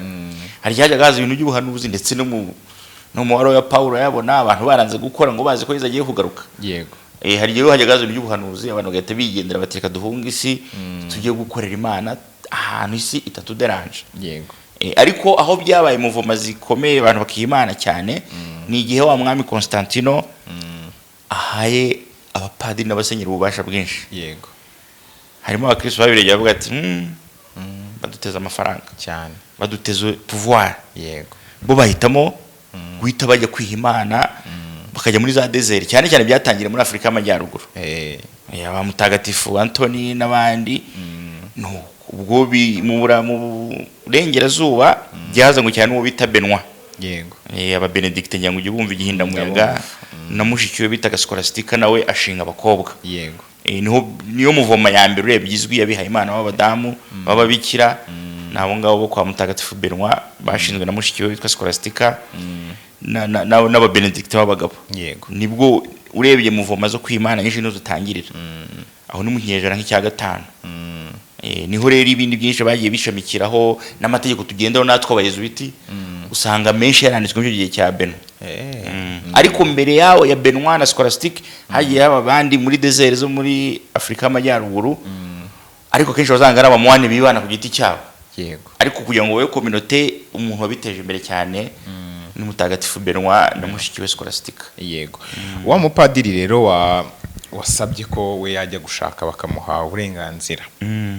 Hari cyajyaga haza ibintu by'ubuhanuzi ndetse no mu waro ya Paulo yabona abantu baranze gukora ngo bazi ko izagiye kugaruka. Yego. Hari igihe hajyaga haza ibintu by'ubuhanuzi abantu bagahita bigendera batereka duhunga isi tujye gukorera Imana ahantu isi itatuderanje. Yego. Ariko aho byabaye muvoma zikomeye abantu bakiyimana cyane ni igihe wa mwami Constantino ahaye abapadiri n'abasenyeri ububasha bwinshi. Yego. Harimo abakristo babiregera bavuga ati baduteza amafaranga cyane, baduteze pouvoir. Yego. Bo bahitamo guhita bajya kwiha Imana bakajya muri za desert, cyane cyane byatangira muri Afrika y'Amajyaruguru. Aba Mutagatifu Antoni n'abandi. Ubwo mu burengerazuba byazanwe cyane uwo bita Benoit. Yego. Aba Benedict nyango ujye bumva igihinda muyaga na mushiki we bitaga Scholastica nawe ashinga abakobwa. Yego. Niyo muvoma ya mbere urebye izwi yabihaye Imana b'abadamu b'ababikira nabo ngabo bo kwa Mutagatifu Benoit bashinzwe na mushiki we bitwa Scholastica n'aba Benedict b'abagabo. Yego. Nibwo urebye muvoma zo kwimana nyinshi no zitangirira. Aho ni mu kinyejana nk'icya 5. Niho rero ibindi byinshi bagiye bishamikiraho n'amategeko tugendaho natwe abayezuiti usanga menshi yaranditswe mu gihe cya Benoit. Ariko mbere yawo ya Benoit na Scholastic hagiye haba abandi muri desert zo muri Afrika y'Amajyaruguru, ariko kenshi bazanga ari abamuwane bibana ku giti cyabo. yego ariko kugira ngo wowe communauté umuntu wabiteje imbere cyane ni Mutagatifu Benoit na mushiki we Scholastica. yego wa mupadiri rero wasabye ko we yajya gushaka bakamuha uburenganzira,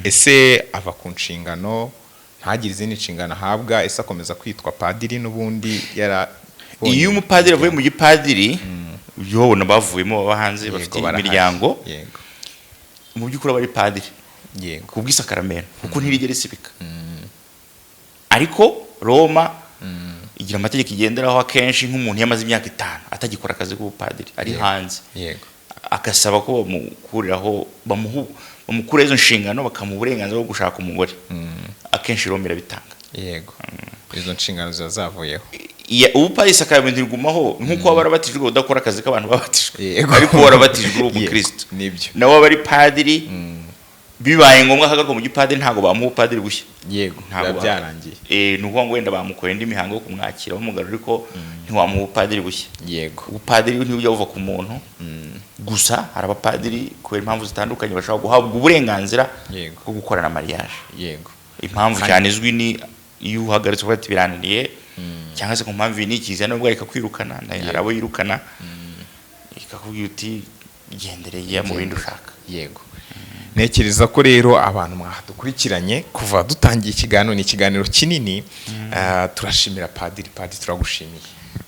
ese ava ku nshingano ntagire izindi nshingano ahabwa, ese akomeza kwitwa padiri n'ubundi iyo umupadiri avuye mu gipadiri yobona bavuyemo baba hanze bafite imiryango, yego mu by'ukuri aba ari padiri yego kubw'isakaramento kuko ntirigera isibika. Ariko Roma igira amategeko igenderaho akenshi nk'umuntu yamaze imyaka 5 atagikora akazi k'ubupadiri ari hanze, yego akasaba ko bamukuriraho bamukura izo nshingano bakamuha uburenganzira bwo gushaka umugore, akenshi Roma irabitanga. yego izo nshingano zavuyeho. Ubupadiri sakaramento rigumaho nk'uko waba warabatijwe udakora akazi k'abantu babatijwe, Yego. ariko warabatijwe uri umukristo nibyo nawe aba ari padiri. Bibaye ngombwa akagaruka mu gipadiri ntago bamuha upadiri bushya, yego ntabwo byarangiye. ni ukuvuga ngo wenda bamukorera indi mihango yo kumwakira bamugarura, ariko ntiwamuha upadiri bushya. yego Ubupadiri ntibujya buva ku muntu gusa, hari abapadiri kubera impamvu zitandukanye bashobora guhabwa uburenganzira yego bwo gukorana mariage. yego Impamvu cyane izwi ni iyo uhagaritse uvuga ati birananiye, cyangwa se ku mpamvu iyi n'ikiza nubwo ariko kwirukana nayo hari abo yirukana ikakubwira uti gendereye mu bindi ushaka. yego ntekereza ko rero abantu mwadukurikiranye kuva dutangiye ikiganiro, ni ikiganiro kinini. Turashimira padiri turagushimiye,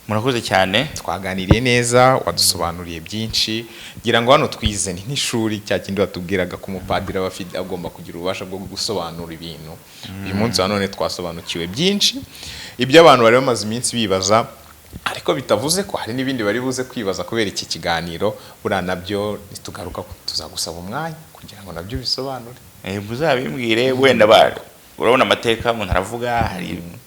Murakoze cyane, twaganiriye neza, wadusobanuriye byinshi. Ngira ngo hano twize ni nk'ishuri cya kindi watubwiraga ko umupadiri aba agomba kugira ububasha bwo gusobanura ibintu. Uyu munsi wa none twasobanukiwe byinshi ibyo abantu bari bamaze iminsi bibaza, ariko bitavuze ko hari n'ibindi bari buze kwibaza kubera iki kiganiro. Buriya nabyo nitugaruka tuzagusaba umwanya kugira ngo nabyo bisobanure. muzabimbwire wenda urabona amateka umuntu aravuga,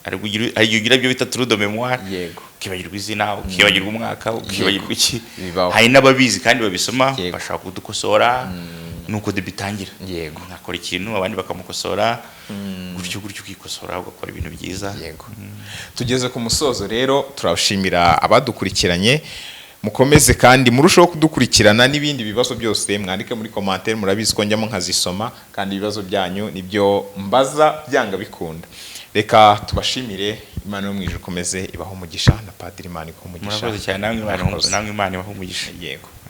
hari ugira ibyo bita trou de mémoire, yego ukibagirwa izina, ukibagirwa umwaka, ukibagirwa iki. Bibaho. Hari n'ababizi kandi babisoma Yego. bashaka kudukosora, nuko bitangira. yego nakora ikintu abandi bakamukosora, gutyo ukikosora ugakora ibintu byiza. yego tugeze ku musozo rero, turashimira abadukurikiranye. Mukomeze kandi murushaho kudukurikirana, n'ibindi bibazo byose mwandike muri commentaire, murabizi ko njyamo nkazisoma, kandi ibibazo byanyu nibyo mbaza byanga bikunda. Reka tubashimire, Imana yo mu ijuru ikomeze ibaho umugisha, na Padiri Imana iko umugisha. Murakoze cyane, namwe Imana ibaho umugisha. Yego.